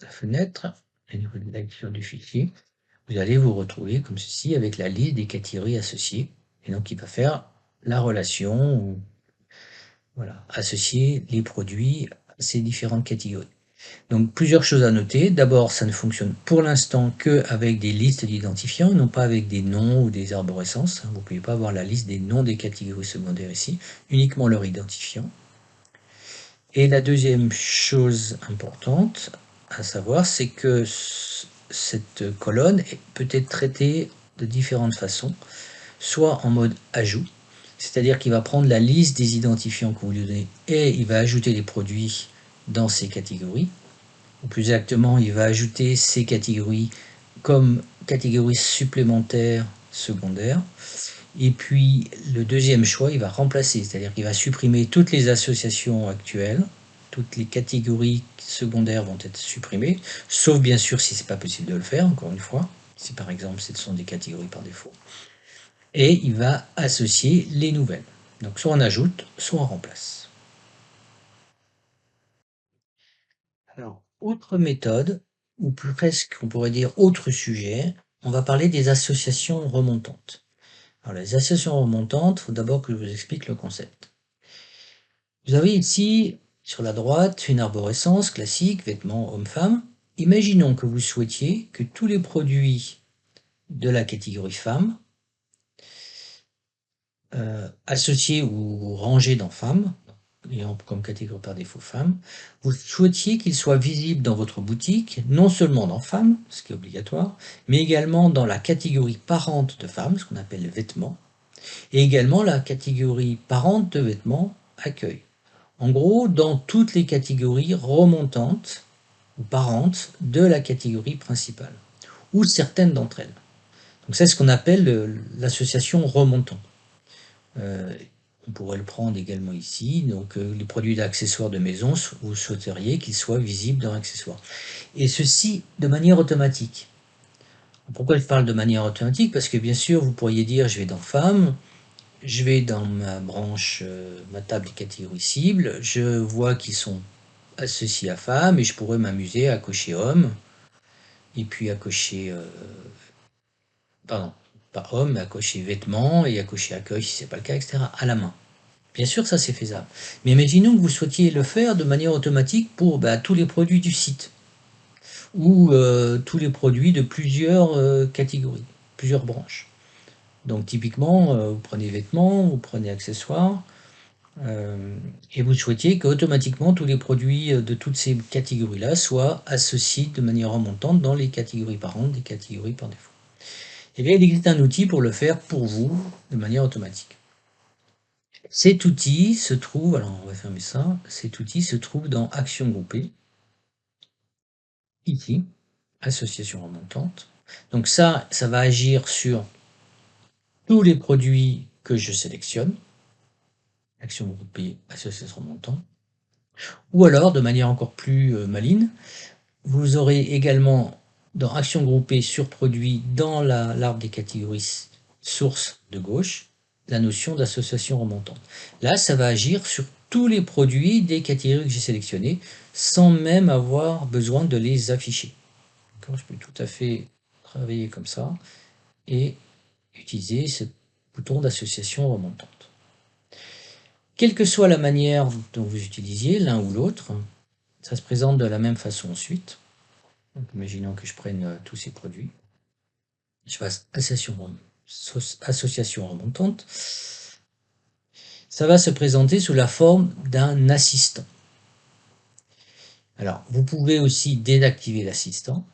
la fenêtre, au niveau de la lecture du fichier, vous allez vous retrouver comme ceci avec la liste des catégories associées. Et donc il va faire la relation, ou voilà, associer les produits à ces différentes catégories. Donc plusieurs choses à noter. D'abord, ça ne fonctionne pour l'instant qu'avec des listes d'identifiants, non pas avec des noms ou des arborescences. Vous ne pouvez pas avoir la liste des noms des catégories secondaires ici, uniquement leur identifiant. Et la deuxième chose importante à savoir, c'est que cette colonne peut être traitée de différentes façons, soit en mode ajout, c'est-à-dire qu'il va prendre la liste des identifiants que vous lui donnez et il va ajouter les produits dans ces catégories, ou plus exactement, il va ajouter ces catégories comme catégories supplémentaires secondaires. Et puis le deuxième choix, il va remplacer, c'est-à-dire qu'il va supprimer toutes les associations actuelles, toutes les catégories secondaires vont être supprimées, sauf bien sûr si c'est pas possible de le faire, encore une fois, si par exemple ce sont des catégories par défaut. Et il va associer les nouvelles. Donc soit on ajoute, soit on remplace. Alors, autre méthode, ou presque on pourrait dire autre sujet, on va parler des associations remontantes. Alors les associations remontantes, il faut d'abord que je vous explique le concept. Vous avez ici, sur la droite, une arborescence classique, vêtements hommes-femmes. Imaginons que vous souhaitiez que tous les produits de la catégorie femmes, associés ou rangés dans femmes, ayant comme catégorie par défaut femmes, vous souhaitiez qu'ils soient visibles dans votre boutique, non seulement dans femmes, ce qui est obligatoire, mais également dans la catégorie parente de femmes, ce qu'on appelle les vêtements, et également la catégorie parente de vêtements, accueil. En gros, dans toutes les catégories remontantes ou parentes de la catégorie principale, ou certaines d'entre elles. Donc c'est ce qu'on appelle l'association remontant. On pourrait le prendre également ici. Donc les produits d'accessoires de maison, vous souhaiteriez qu'ils soient visibles dans l'accessoire. Et ceci de manière automatique. Pourquoi je parle de manière automatique? Parce que bien sûr, vous pourriez dire, je vais dans femmes, je vais dans ma branche, ma table des catégories cibles, je vois qu'ils sont associés à femmes et je pourrais m'amuser à cocher homme, et puis à cocher, pardon, pas homme, mais à cocher vêtements et à cocher accueil si c'est pas le cas, etc. à la main. Bien sûr, ça c'est faisable. Mais imaginons que vous souhaitiez le faire de manière automatique pour tous les produits du site ou tous les produits de plusieurs catégories, plusieurs branches. Donc typiquement, vous prenez vêtements, vous prenez accessoires, et vous souhaitiez qu'automatiquement tous les produits de toutes ces catégories-là soient associés de manière remontante dans les catégories parentes des catégories par défaut. Eh bien, il existe un outil pour le faire pour vous de manière automatique. Cet outil se trouve, alors on va fermer ça, cet outil se trouve dans Action groupée, ici, association remontante. Donc ça va agir sur tous les produits que je sélectionne, action groupée, association remontant, ou alors, de manière encore plus maligne, vous aurez également dans action groupée sur produit dans l'arbre des catégories source de gauche, la notion d'association remontante. Là, ça va agir sur tous les produits des catégories que j'ai sélectionnées sans même avoir besoin de les afficher. Je peux tout à fait travailler comme ça et utiliser ce bouton d'association remontante. Quelle que soit la manière dont vous utilisiez l'un ou l'autre, ça se présente de la même façon ensuite. Donc, imaginons que je prenne tous ces produits. Je fasse association remontante. Ça va se présenter sous la forme d'un assistant. Alors, vous pouvez aussi désactiver l'assistant,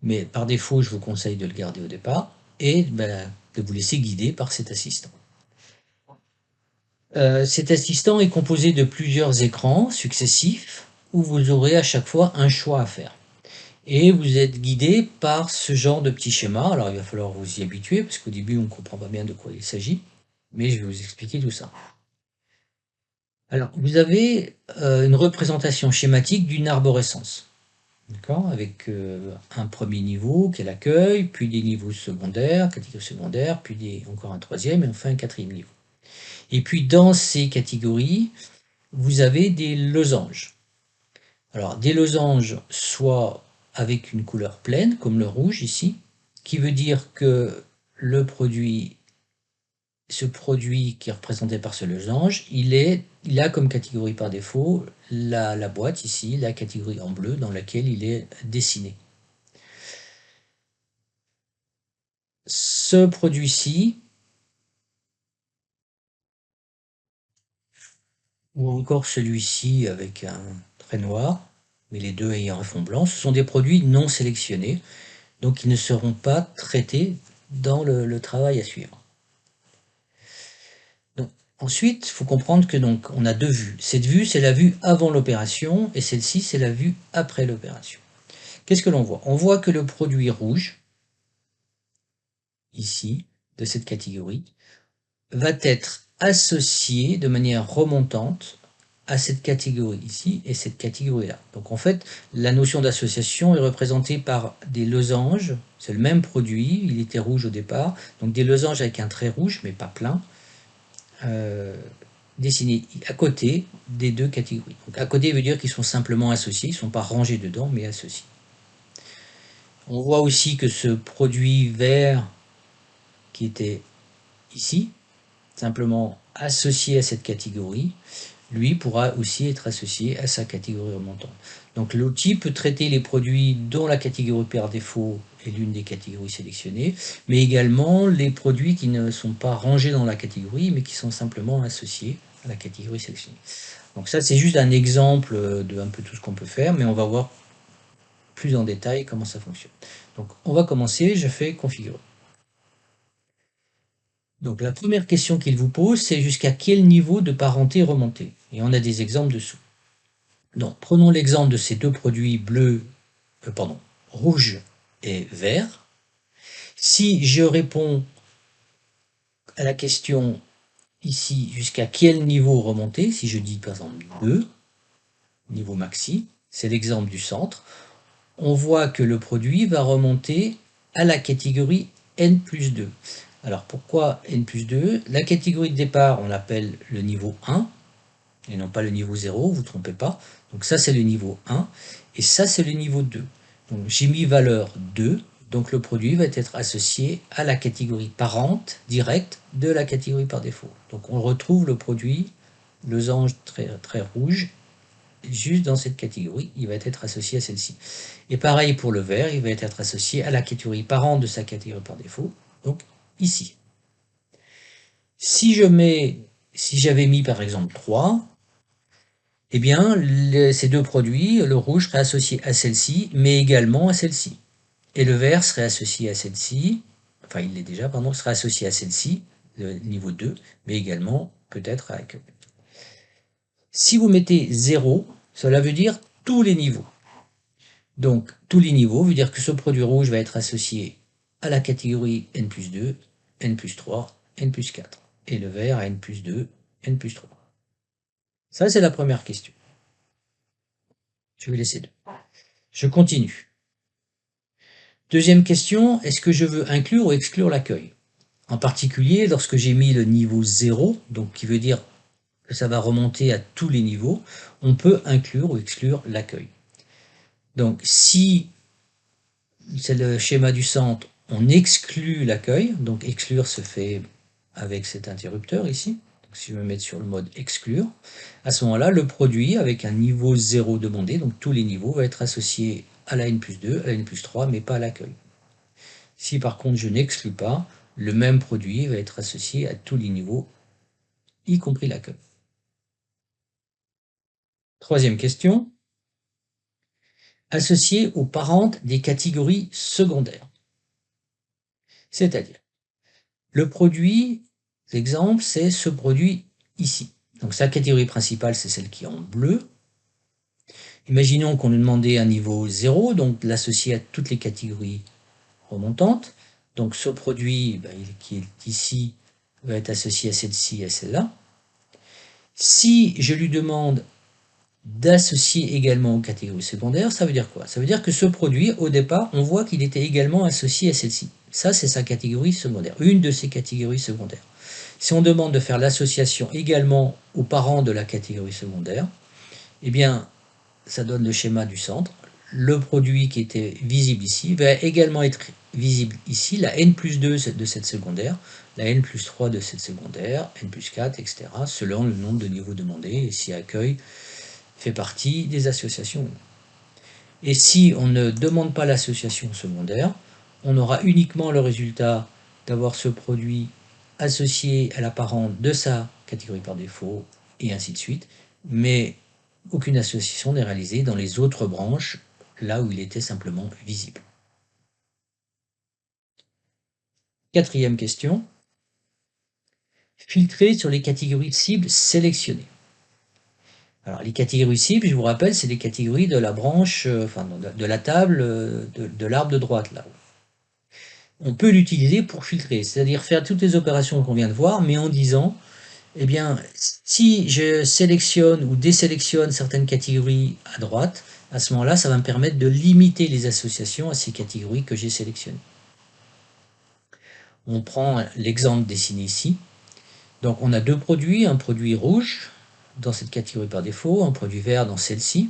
mais par défaut, je vous conseille de le garder au départ et de vous laisser guider par cet assistant. Cet assistant est composé de plusieurs écrans successifs où vous aurez à chaque fois un choix à faire. Et vous êtes guidé par ce genre de petit schéma. Alors il va falloir vous y habituer parce qu'au début on ne comprend pas bien de quoi il s'agit, mais je vais vous expliquer tout ça. Alors vous avez une représentation schématique d'une arborescence, d'accord, avec un premier niveau qui est l'accueil, puis des niveaux secondaires, catégories secondaires, puis encore un troisième et enfin un quatrième niveau. Et puis dans ces catégories, vous avez des losanges. Alors des losanges soit avec une couleur pleine, comme le rouge ici, qui veut dire que le produit, ce produit qui est représenté par ce losange, il a comme catégorie par défaut la boîte ici, la catégorie en bleu dans laquelle il est dessiné. Ce produit-ci, ou encore celui-ci avec un trait noir, mais les deux ayant un fond blanc, ce sont des produits non sélectionnés, donc ils ne seront pas traités dans le travail à suivre. Donc, ensuite, il faut comprendre que donc on a deux vues. Cette vue, c'est la vue avant l'opération, et celle-ci, c'est la vue après l'opération. Qu'est-ce que l'on voit? On voit que le produit rouge, ici, de cette catégorie, va être associé de manière remontante à cette catégorie ici et cette catégorie-là. Donc en fait, la notion d'association est représentée par des losanges. C'est le même produit, il était rouge au départ, donc des losanges avec un trait rouge, mais pas plein, dessinés à côté des deux catégories. Donc à côté veut dire qu'ils sont simplement associés, ils ne sont pas rangés dedans, mais associés. On voit aussi que ce produit vert qui était ici, simplement associé à cette catégorie, lui pourra aussi être associé à sa catégorie remontante. Donc l'outil peut traiter les produits dont la catégorie par défaut est l'une des catégories sélectionnées, mais également les produits qui ne sont pas rangés dans la catégorie, mais qui sont simplement associés à la catégorie sélectionnée. Donc ça, c'est juste un exemple de un peu tout ce qu'on peut faire, mais on va voir plus en détail comment ça fonctionne. Donc on va commencer, je fais configurer. Donc la première question qu'il vous pose, c'est jusqu'à quel niveau de parenté remonter? Et on a des exemples dessous. Donc prenons l'exemple de ces deux produits rouge et vert. Si je réponds à la question ici jusqu'à quel niveau remonter, si je dis par exemple 2, niveau maxi, c'est l'exemple du centre, on voit que le produit va remonter à la catégorie N plus 2. Alors pourquoi N plus 2? La catégorie de départ, on l'appelle le niveau 1, et non pas le niveau 0, vous ne vous trompez pas. Donc ça c'est le niveau 1, et ça c'est le niveau 2. Donc j'ai mis valeur 2, donc le produit va être associé à la catégorie parente directe de la catégorie par défaut. Donc on retrouve le produit, losange très rouge, juste dans cette catégorie, il va être associé à celle-ci. Et pareil pour le vert, il va être associé à la catégorie parente de sa catégorie par défaut, donc ici. Si j'avais mis par exemple 3, eh bien ces deux produits, le rouge serait associé à celle-ci, mais également à celle-ci. Et le vert serait associé à celle-ci, enfin il l'est déjà, pardon, serait associé à celle-ci, le niveau 2, mais également peut-être à l'accueil. Si vous mettez 0, cela veut dire tous les niveaux. Donc tous les niveaux veut dire que ce produit rouge va être associé à la catégorie N plus 2 n plus 3, n plus 4. Et le vert à n plus 2, n plus 3. Ça, c'est la première question. Je vais laisser 2. Je continue. Deuxième question, est-ce que je veux inclure ou exclure l'accueil? En particulier, lorsque j'ai mis le niveau 0, donc qui veut dire que ça va remonter à tous les niveaux, on peut inclure ou exclure l'accueil. Donc, si c'est le schéma du centre, on exclut l'accueil, donc exclure se fait avec cet interrupteur ici. Donc, si je me mets sur le mode exclure, à ce moment-là, le produit avec un niveau 0 demandé, donc tous les niveaux, va être associé à la n plus 2, à la n plus 3, mais pas à l'accueil. Si par contre je n'exclus pas, le même produit va être associé à tous les niveaux, y compris l'accueil. Troisième question. Associé aux parentes des catégories secondaires. C'est-à-dire, le produit, l'exemple, c'est ce produit ici. Donc sa catégorie principale, c'est celle qui est en bleu. Imaginons qu'on nous demandait un niveau 0, donc l'associer à toutes les catégories remontantes. Donc ce produit qui est ici va être associé à celle-ci et à celle-là. Si je lui demande d'associer également aux catégories secondaires, ça veut dire quoi? Ça veut dire que ce produit, au départ, on voit qu'il était également associé à celle-ci. Ça, c'est sa catégorie secondaire, une de ses catégories secondaires. Si on demande de faire l'association également aux parents de la catégorie secondaire, eh bien, ça donne le schéma du centre. Le produit qui était visible ici va également être visible ici, la n plus 2 de cette secondaire, la n plus 3 de cette secondaire, n plus 4, etc., selon le nombre de niveaux demandés, et si accueil fait partie des associations. Et si on ne demande pas l'association secondaire, on aura uniquement le résultat d'avoir ce produit associé à la parente de sa catégorie par défaut, et ainsi de suite, mais aucune association n'est réalisée dans les autres branches, là où il était simplement visible. Quatrième question. Filtrer sur les catégories cibles sélectionnées. Alors, les catégories cibles, je vous rappelle, c'est les catégories de la branche, de la table de l'arbre de droite, là. On peut l'utiliser pour filtrer, c'est-à-dire faire toutes les opérations qu'on vient de voir, mais en disant, eh bien, si je sélectionne ou désélectionne certaines catégories à droite, à ce moment-là, ça va me permettre de limiter les associations à ces catégories que j'ai sélectionnées. On prend l'exemple dessiné ici. Donc, on a deux produits, un produit rouge dans cette catégorie par défaut, un produit vert dans celle-ci.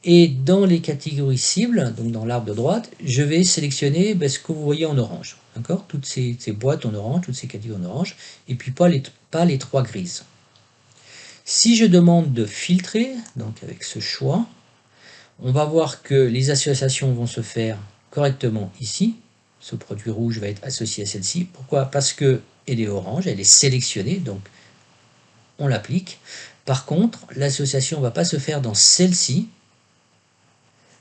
Et dans les catégories cibles, donc dans l'arbre de droite, je vais sélectionner ce que vous voyez en orange. D'accord? Toutes ces boîtes en orange, toutes ces catégories en orange, et puis pas les trois grises. Si je demande de filtrer, donc avec ce choix, on va voir que les associations vont se faire correctement ici. Ce produit rouge va être associé à celle-ci. Pourquoi? Parce qu'elle est orange, elle est sélectionnée, donc on l'applique. Par contre, l'association ne va pas se faire dans celle-ci,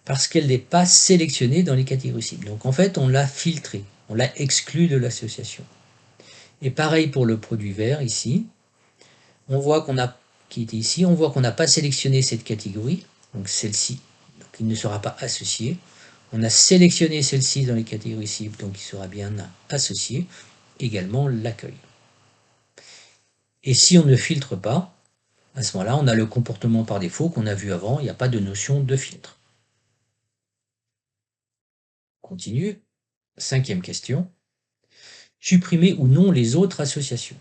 parce qu'elle n'est pas sélectionnée dans les catégories cibles. Donc en fait, on l'a filtrée, on l'a exclue de l'association. Et pareil pour le produit vert ici, on voit qu'on a, qui était ici, on voit qu'on n'a pas sélectionné cette catégorie, donc celle-ci, donc il ne sera pas associé. On a sélectionné celle-ci dans les catégories cibles, donc il sera bien associé, également l'accueil. Et si on ne filtre pas, à ce moment-là, on a le comportement par défaut qu'on a vu avant, il n'y a pas de notion de filtre. On continue. Cinquième question. Supprimer ou non les autres associations.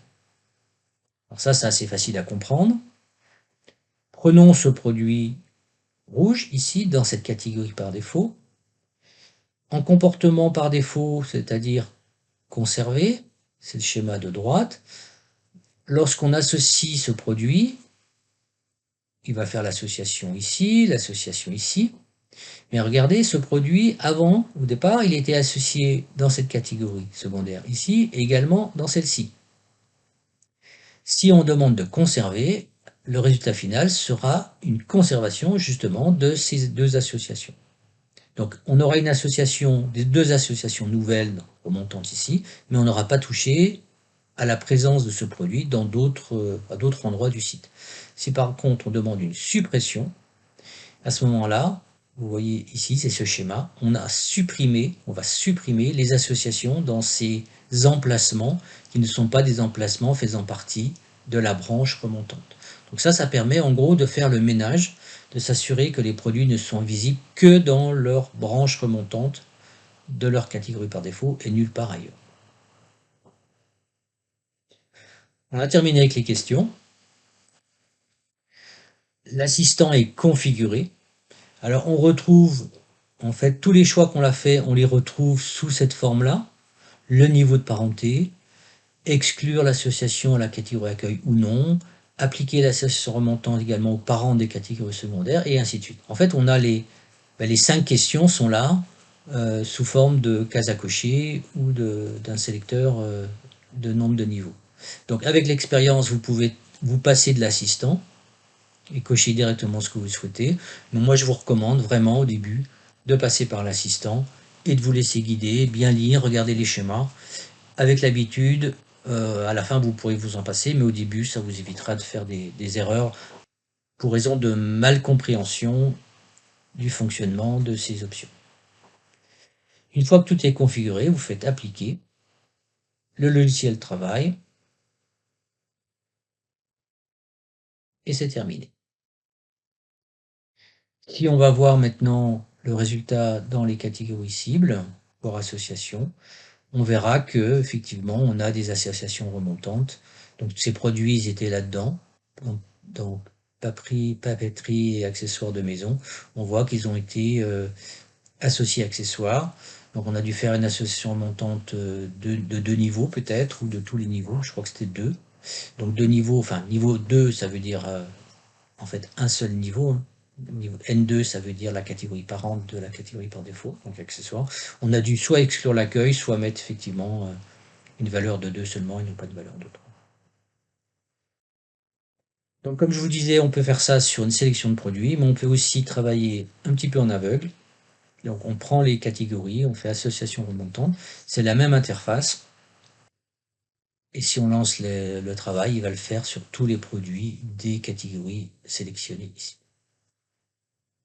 Alors ça, c'est assez facile à comprendre. Prenons ce produit rouge ici, dans cette catégorie par défaut. En comportement par défaut, c'est-à-dire conservé, c'est le schéma de droite. Lorsqu'on associe ce produit, il va faire l'association ici, l'association ici. Mais regardez, ce produit, avant, au départ, il était associé dans cette catégorie secondaire ici, et également dans celle-ci. Si on demande de conserver, le résultat final sera une conservation justement de ces deux associations. Donc on aura une association, des deux associations nouvelles remontantes ici, mais on n'aura pas touché à la présence de ce produit à d'autres endroits du site. Si par contre on demande une suppression, à ce moment-là, vous voyez ici, c'est ce schéma. On va supprimer les associations dans ces emplacements qui ne sont pas des emplacements faisant partie de la branche remontante. Donc ça permet en gros de faire le ménage, de s'assurer que les produits ne sont visibles que dans leur branche remontante de leur catégorie par défaut et nulle part ailleurs. On a terminé avec les questions. L'assistant est configuré. Alors on retrouve, en fait, tous les choix qu'on a fait, on les retrouve sous cette forme-là. Le niveau de parenté, exclure l'association à la catégorie accueil ou non, appliquer l'association remontante également aux parents des catégories secondaires, et ainsi de suite. En fait, on a les 5 questions sont là, sous forme de cases à cocher ou d'un sélecteur de nombre de niveaux. Donc avec l'expérience, vous pouvez vous passer de l'assistant et cocher directement ce que vous souhaitez. Mais moi, je vous recommande vraiment au début de passer par l'assistant et de vous laisser guider, bien lire, regarder les schémas. Avec l'habitude, à la fin, vous pourrez vous en passer, mais au début, ça vous évitera de faire des erreurs pour raison de malcompréhension du fonctionnement de ces options. Une fois que tout est configuré, vous faites appliquer, le logiciel travaille et c'est terminé. Si on va voir maintenant le résultat dans les catégories cibles pour association, on verra que effectivement on a des associations remontantes. Donc ces produits ils étaient là-dedans. Donc papeterie et accessoires de maison. On voit qu'ils ont été associés accessoires. Donc on a dû faire une association remontante de 2 niveaux peut-être, ou de tous les niveaux, je crois que c'était 2. Donc 2 niveaux, enfin niveau 2 ça veut dire en fait un seul niveau, hein. Niveau N2, ça veut dire la catégorie parente de la catégorie par défaut, donc accessoire. On a dû soit exclure l'accueil, soit mettre effectivement une valeur de 2 seulement et non pas de valeur de 3. Donc comme je vous disais, on peut faire ça sur une sélection de produits, mais on peut aussi travailler un petit peu en aveugle. Donc on prend les catégories, on fait association remontante, c'est la même interface. Et si on lance le travail, il va le faire sur tous les produits des catégories sélectionnées ici,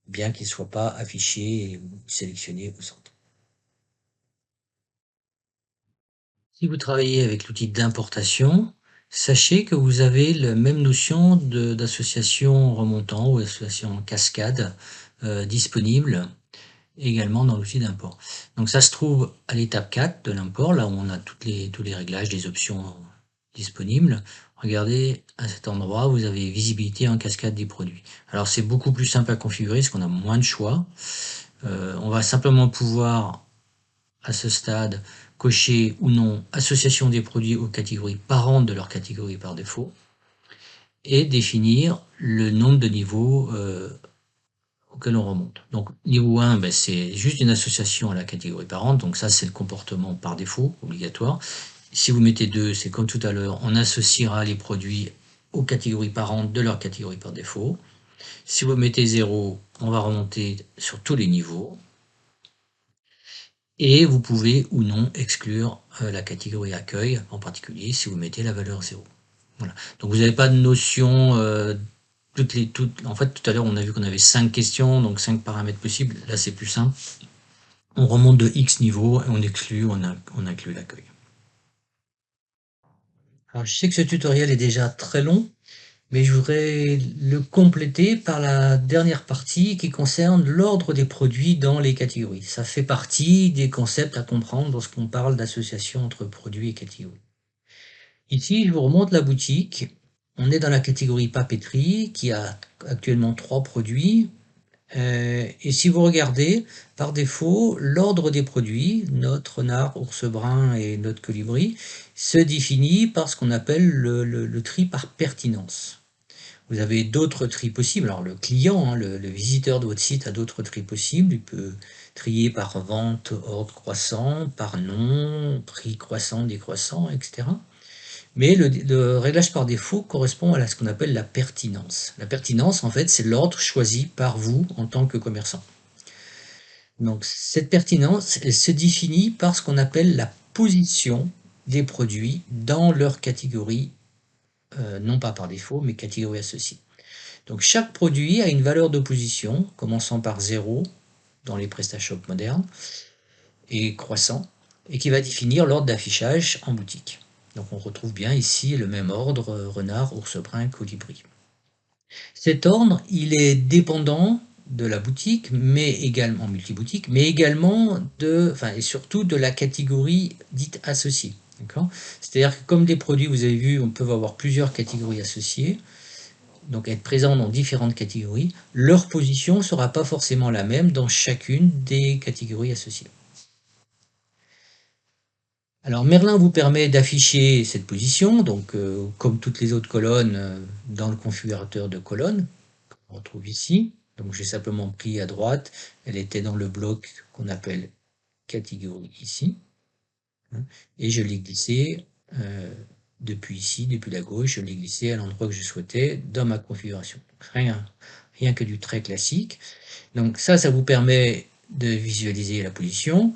bien qu'ils ne soient pas affichés ou sélectionnés au centre. Si vous travaillez avec l'outil d'importation, sachez que vous avez la même notion d'association remontant ou association en cascade disponible également dans l'outil d'import. Donc ça se trouve à l'étape 4 de l'import, là où on a tous les réglages des options disponibles. Regardez à cet endroit, vous avez visibilité en cascade des produits. Alors c'est beaucoup plus simple à configurer parce qu'on a moins de choix. On va simplement pouvoir à ce stade cocher ou non association des produits aux catégories parentes de leur catégorie par défaut et définir le nombre de niveaux auquel on remonte. Donc niveau 1, ben, c'est juste une association à la catégorie parente, donc ça c'est le comportement par défaut, obligatoire. Si vous mettez 2, c'est comme tout à l'heure, on associera les produits aux catégories parentes de leur catégorie par défaut. Si vous mettez 0, on va remonter sur tous les niveaux. Et vous pouvez ou non exclure la catégorie accueil, en particulier si vous mettez la valeur 0. Voilà. Donc vous n'avez pas de notion, en fait tout à l'heure on a vu qu'on avait 5 questions, donc 5 paramètres possibles, là c'est plus simple. On remonte de X niveaux et on exclut, on inclut l'accueil. Alors je sais que ce tutoriel est déjà très long, mais je voudrais le compléter par la dernière partie qui concerne l'ordre des produits dans les catégories. Ça fait partie des concepts à comprendre lorsqu'on parle d'association entre produits et catégories. Ici, je vous remonte la boutique. On est dans la catégorie papeterie qui a actuellement 3 produits. Et si vous regardez, par défaut, l'ordre des produits, notre renard, ours brun et notre colibri, se définit par ce qu'on appelle le tri par pertinence. Vous avez d'autres tris possibles. Alors le client, hein, le visiteur de votre site a d'autres tris possibles. Il peut trier par vente, ordre croissant, par nom, prix croissant, décroissant, etc. Mais le réglage par défaut correspond à ce qu'on appelle la pertinence. La pertinence, en fait, c'est l'ordre choisi par vous en tant que commerçant. Donc cette pertinence, elle se définit par ce qu'on appelle la position des produits dans leur catégorie, non pas par défaut, mais catégorie associée. Donc chaque produit a une valeur d'opposition, commençant par 0, dans les PrestaShop modernes et croissants, et qui va définir l'ordre d'affichage en boutique. Donc on retrouve bien ici le même ordre, renard, ours brun, colibri. Cet ordre, il est dépendant de la boutique, mais également multiboutique, mais également et surtout de la catégorie dite associée. C'est-à-dire que comme des produits, vous avez vu, on peut avoir plusieurs catégories associées, donc être présents dans différentes catégories, leur position ne sera pas forcément la même dans chacune des catégories associées. Alors Merlin vous permet d'afficher cette position, donc comme toutes les autres colonnes dans le configurateur de colonnes, qu'on retrouve ici. Donc j'ai simplement pris à droite, elle était dans le bloc qu'on appelle catégorie ici, et je l'ai glissé depuis ici, depuis la gauche, je l'ai glissé à l'endroit que je souhaitais dans ma configuration. Rien que du très classique. Donc ça vous permet de visualiser la position.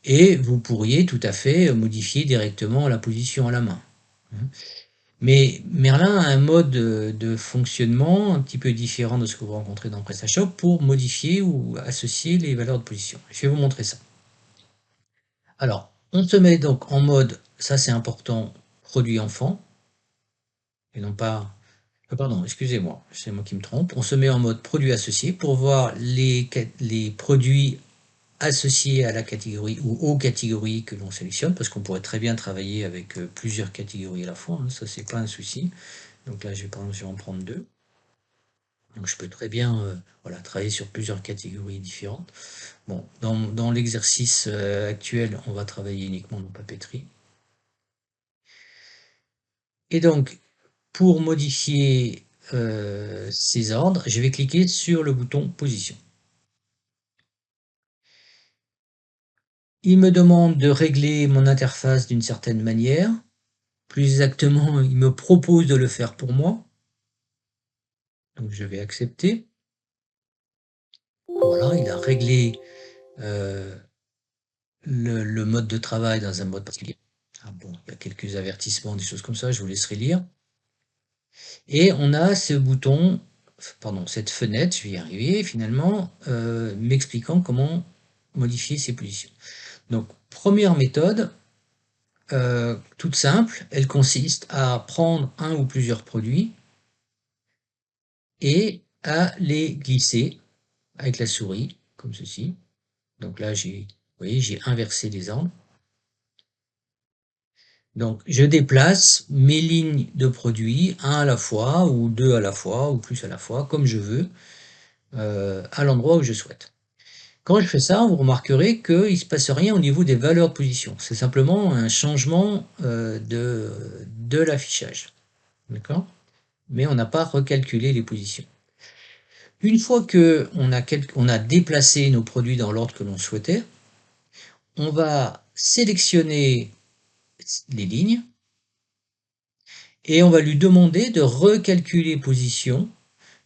Et vous pourriez tout à fait modifier directement la position à la main. Mais Merlin a un mode de fonctionnement un petit peu différent de ce que vous rencontrez dans PrestaShop pour modifier ou associer les valeurs de position. Je vais vous montrer ça. Alors, on se met donc en mode, ça c'est important, produit enfant, et non pas... Pardon, excusez-moi, c'est moi qui me trompe. On se met en mode produit associé pour voir les produits associés à la catégorie ou aux catégories que l'on sélectionne, parce qu'on pourrait très bien travailler avec plusieurs catégories à la fois, ça c'est pas un souci. Donc là, par exemple, je vais en prendre deux. Donc je peux très bien travailler sur plusieurs catégories différentes. Bon, dans l'exercice actuel, on va travailler uniquement en papeterie. Et donc, pour modifier ces ordres, je vais cliquer sur le bouton position. Il me demande de régler mon interface d'une certaine manière. Plus exactement, il me propose de le faire pour moi. Donc je vais accepter. Voilà, il a réglé le mode de travail dans un mode particulier. Ah bon, il y a quelques avertissements, des choses comme ça, je vous laisserai lire. Et on a ce bouton, pardon, cette fenêtre, je vais y arriver finalement, m'expliquant comment modifier ces positions. Donc, première méthode, toute simple, elle consiste à prendre un ou plusieurs produits et à les glisser avec la souris, comme ceci. Donc là, vous voyez, j'ai inversé les ordres. Donc, je déplace mes lignes de produits, un à la fois, ou deux à la fois, ou plus à la fois, comme je veux, à l'endroit où je souhaite. Quand je fais ça, vous remarquerez qu'il ne se passe rien au niveau des valeurs de position. C'est simplement un changement de l'affichage. D'accord? Mais on n'a pas recalculé les positions. Une fois qu'on a déplacé nos produits dans l'ordre que l'on souhaitait, on va sélectionner les lignes et on va lui demander de recalculer position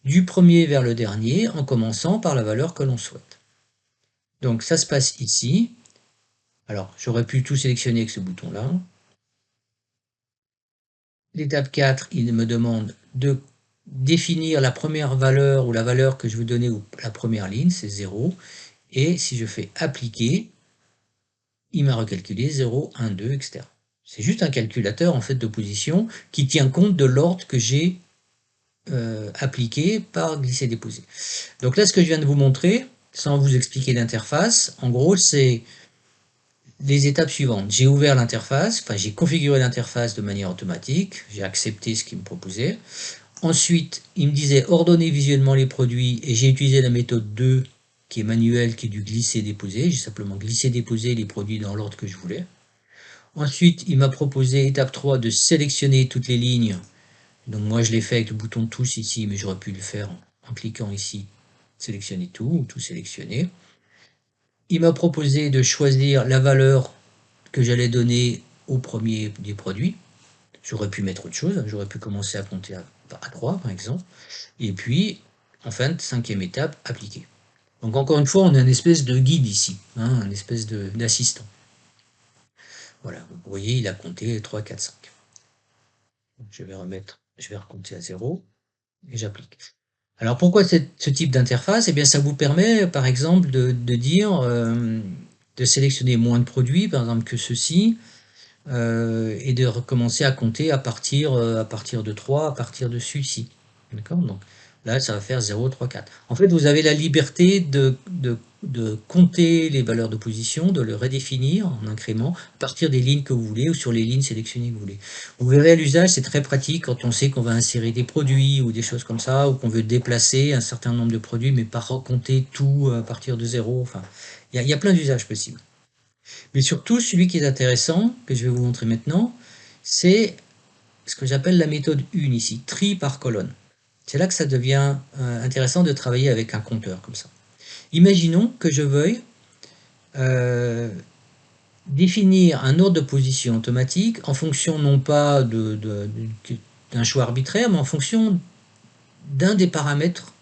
du premier vers le dernier en commençant par la valeur que l'on souhaite. Donc ça se passe ici. Alors j'aurais pu tout sélectionner avec ce bouton-là. L'étape 4, il me demande de définir la première valeur ou la valeur que je veux donner ou la première ligne, c'est 0. Et si je fais appliquer, il m'a recalculé 0, 1, 2, etc. C'est juste un calculateur en fait de position qui tient compte de l'ordre que j'ai appliqué par glisser-déposer. Donc là, ce que je viens de vous montrer, sans vous expliquer l'interface, en gros, c'est les étapes suivantes. J'ai ouvert l'interface, enfin j'ai configuré l'interface de manière automatique, j'ai accepté ce qu'il me proposait. Ensuite, il me disait ordonner visuellement les produits et j'ai utilisé la méthode 2 qui est manuelle, qui est du glisser-déposer. J'ai simplement glissé-déposé les produits dans l'ordre que je voulais. Ensuite, il m'a proposé, étape 3, de sélectionner toutes les lignes. Donc moi, je l'ai fait avec le bouton tous ici, mais j'aurais pu le faire en cliquant ici, sélectionner tout, ou tout sélectionner. Il m'a proposé de choisir la valeur que j'allais donner au premier des produits. J'aurais pu mettre autre chose, j'aurais pu commencer à compter à 3 par exemple. Et puis, enfin, cinquième étape, appliquer. Donc encore une fois, on a une espèce de guide ici, une espèce d'assistant. Voilà, vous voyez, il a compté 3, 4, 5. Je vais recompter à 0 et j'applique. Alors pourquoi ce type d'interface? Eh bien ça vous permet par exemple de dire, de sélectionner moins de produits par exemple que ceux-ci, et de recommencer à compter à partir de 3, à partir de celui-ci. D'accord? Donc là, ça va faire 0, 3, 4. En fait, vous avez la liberté de compter les valeurs de position, de le redéfinir en incrément, à partir des lignes que vous voulez ou sur les lignes sélectionnées que vous voulez. Vous verrez à l'usage, c'est très pratique quand on sait qu'on va insérer des produits ou des choses comme ça, ou qu'on veut déplacer un certain nombre de produits, mais pas recompter tout à partir de 0. Enfin, il y a plein d'usages possibles. Mais surtout, celui qui est intéressant, que je vais vous montrer maintenant, c'est ce que j'appelle la méthode une ici, tri par colonne. C'est là que ça devient intéressant de travailler avec un compteur comme ça. Imaginons que je veuille euh, définir un ordre de position automatique en fonction non pas d'un choix arbitraire, mais en fonction d'un des paramètres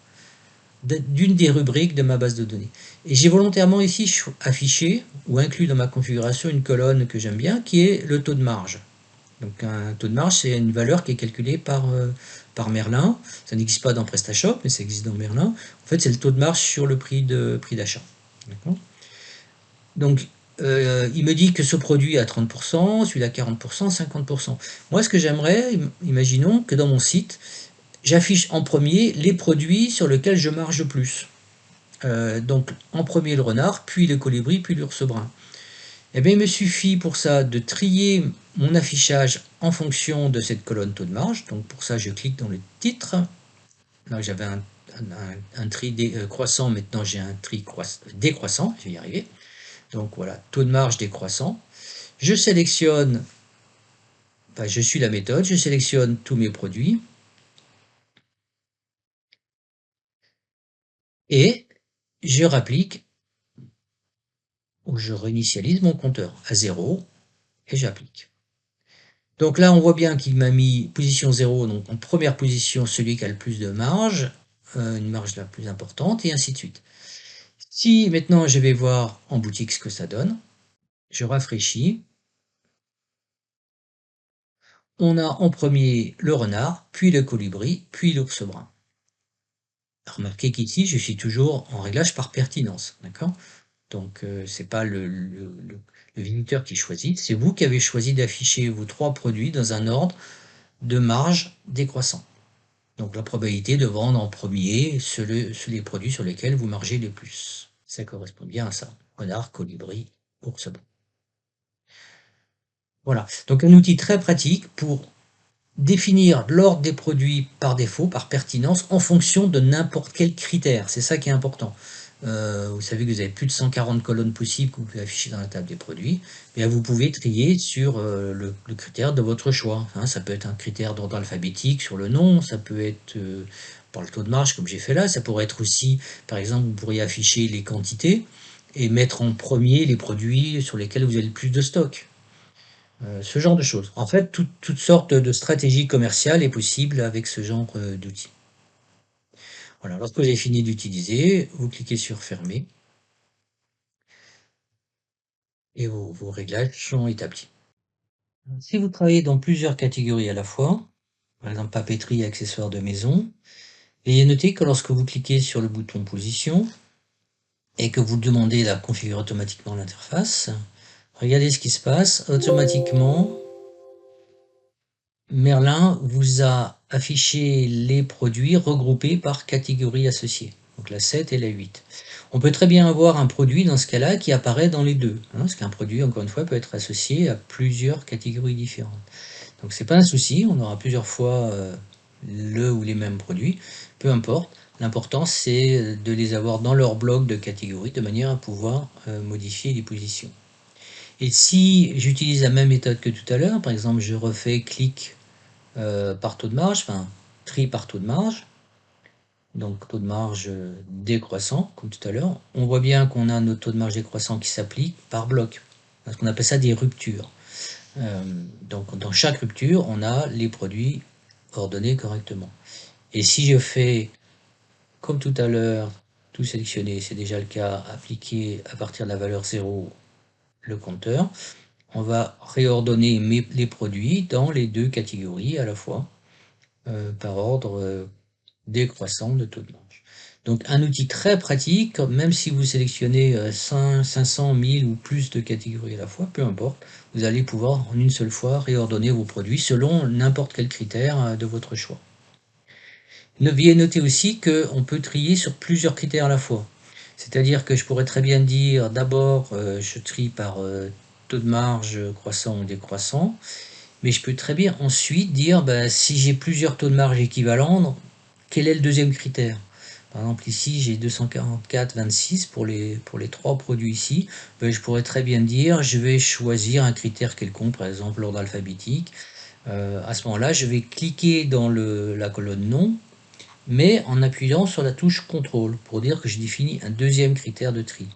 d'une des rubriques de ma base de données. Et j'ai volontairement ici affiché ou inclus dans ma configuration une colonne que j'aime bien qui est le taux de marge. Donc un taux de marge, c'est une valeur qui est calculée par Merlin. Ça n'existe pas dans PrestaShop, mais ça existe dans Merlin. En fait, c'est le taux de marge sur le prix d'achat. Donc, il me dit que ce produit est à 30%, celui-là 40%, 50%. Moi, ce que j'aimerais, imaginons que dans mon site, j'affiche en premier les produits sur lesquels je marge le plus. Donc, en premier le renard, puis le colibri, puis l'ours brun. Eh bien, il me suffit pour ça de trier mon affichage en fonction de cette colonne taux de marge. Donc pour ça, je clique dans le titre. Là, j'avais un tri croissant, maintenant j'ai un tri décroissant, je vais y arriver. Donc voilà, taux de marge décroissant. Je sélectionne, enfin, je suis la méthode, je sélectionne tous mes produits. Et je rapplique, ou je réinitialise mon compteur à 0 et j'applique. Donc là, on voit bien qu'il m'a mis position 0, donc en première position, celui qui a le plus de marge, une marge la plus importante, et ainsi de suite. Si maintenant je vais voir en boutique ce que ça donne, je rafraîchis, on a en premier le renard, puis le colibri, puis l'ours brun. Remarquez qu'ici, je suis toujours en réglage par pertinence, d'accord? Donc c'est pas le visiteur qui choisit, c'est vous qui avez choisi d'afficher vos 3 produits dans un ordre de marge décroissant. Donc la probabilité de vendre en premier les produits sur lesquels vous margez le plus. Ça correspond bien à ça. Renard, colibri, ours blanc. Voilà. Donc un outil très pratique pour définir l'ordre des produits par défaut, par pertinence, en fonction de n'importe quel critère. C'est ça qui est important. Vous savez que vous avez plus de 140 colonnes possibles que vous pouvez afficher dans la table des produits. Et vous pouvez trier sur le critère de votre choix. Hein, ça peut être un critère d'ordre alphabétique sur le nom, ça peut être par le taux de marge comme j'ai fait là, ça pourrait être aussi, par exemple, vous pourriez afficher les quantités et mettre en premier les produits sur lesquels vous avez le plus de stock. Ce genre de choses. En fait, toutes sortes de stratégies commerciales est possible avec ce genre d'outils. Voilà, lorsque vous avez fini d'utiliser, vous cliquez sur fermer et vos réglages sont établis. Si vous travaillez dans plusieurs catégories à la fois, par exemple papeterie et accessoires de maison, veuillez noter que lorsque vous cliquez sur le bouton position et que vous demandez de configurer automatiquement l'interface, regardez ce qui se passe. Automatiquement, Merlin vous a affiché les produits regroupés par catégorie associée, donc la 7 et la 8. On peut très bien avoir un produit dans ce cas-là qui apparaît dans les deux, hein, parce qu'un produit, encore une fois, peut être associé à plusieurs catégories différentes. Donc c'est pas un souci, on aura plusieurs fois le ou les mêmes produits, peu importe. L'important c'est de les avoir dans leur bloc de catégories de manière à pouvoir modifier les positions. Et si j'utilise la même méthode que tout à l'heure, par exemple je refais clic par taux de marge, enfin tri par taux de marge, donc taux de marge décroissant, comme tout à l'heure, on voit bien qu'on a notre taux de marge décroissant qui s'applique par bloc, parce qu'on appelle ça des ruptures. Donc dans chaque rupture, on a les produits ordonnés correctement. Et si je fais, comme tout à l'heure, tout sélectionner, c'est déjà le cas, appliquer à partir de la valeur 0 le compteur, on va réordonner les produits dans les deux catégories à la fois, par ordre décroissant de taux de marge. Donc un outil très pratique, même si vous sélectionnez 500, 1000 ou plus de catégories à la fois, peu importe, vous allez pouvoir en une seule fois réordonner vos produits selon n'importe quel critère de votre choix. Veuillez noter aussi qu'on peut trier sur plusieurs critères à la fois. C'est-à-dire que je pourrais très bien dire d'abord je trie par taux de marge croissant ou décroissant, mais je peux très bien ensuite dire si j'ai plusieurs taux de marge équivalents, quel est le deuxième critère? Par exemple ici j'ai 244,26 pour les 3 produits ici, je pourrais très bien dire je vais choisir un critère quelconque, par exemple l'ordre alphabétique. À ce moment-là je vais cliquer dans la colonne nom, mais en appuyant sur la touche contrôle pour dire que je définis un deuxième critère de tri.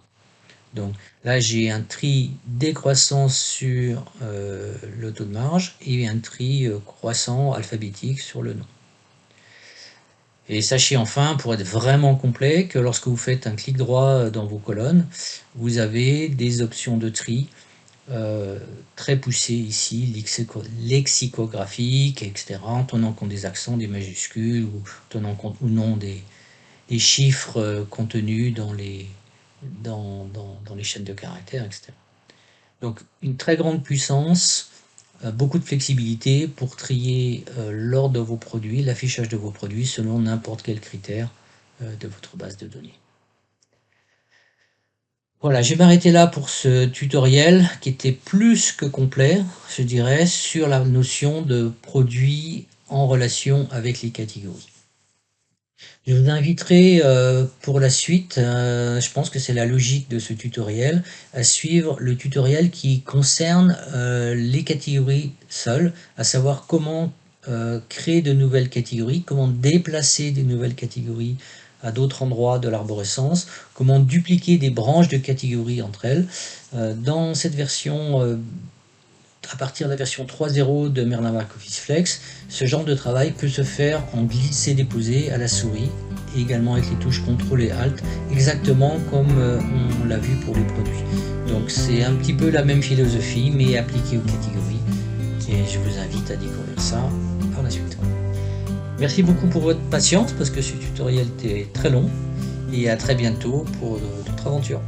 Donc là j'ai un tri décroissant sur le taux de marge et un tri croissant alphabétique sur le nom. Et sachez enfin, pour être vraiment complet, que lorsque vous faites un clic droit dans vos colonnes, vous avez des options de tri très poussées ici, lexicographiques, etc., en tenant compte des accents, des majuscules, ou tenant compte ou non des chiffres contenus dans les chaînes de caractères, etc. Donc une très grande puissance, beaucoup de flexibilité pour trier l'ordre de vos produits, l'affichage de vos produits selon n'importe quel critère de votre base de données. Voilà, je vais m'arrêter là pour ce tutoriel qui était plus que complet, je dirais, sur la notion de produit en relation avec les catégories. Je vous inviterai pour la suite, je pense que c'est la logique de ce tutoriel, à suivre le tutoriel qui concerne les catégories seules, à savoir comment créer de nouvelles catégories, comment déplacer des nouvelles catégories à d'autres endroits de l'arborescence, comment dupliquer des branches de catégories entre elles. Dans cette version, à partir de la version 3.0 de Merlin Back-Office Flex, ce genre de travail peut se faire en glisser-déposer à la souris, et également avec les touches CTRL et ALT, exactement comme on l'a vu pour les produits. Donc c'est un petit peu la même philosophie, mais appliquée aux catégories, et je vous invite à découvrir ça par la suite. Merci beaucoup pour votre patience, parce que ce tutoriel était très long, et à très bientôt pour d'autres aventures.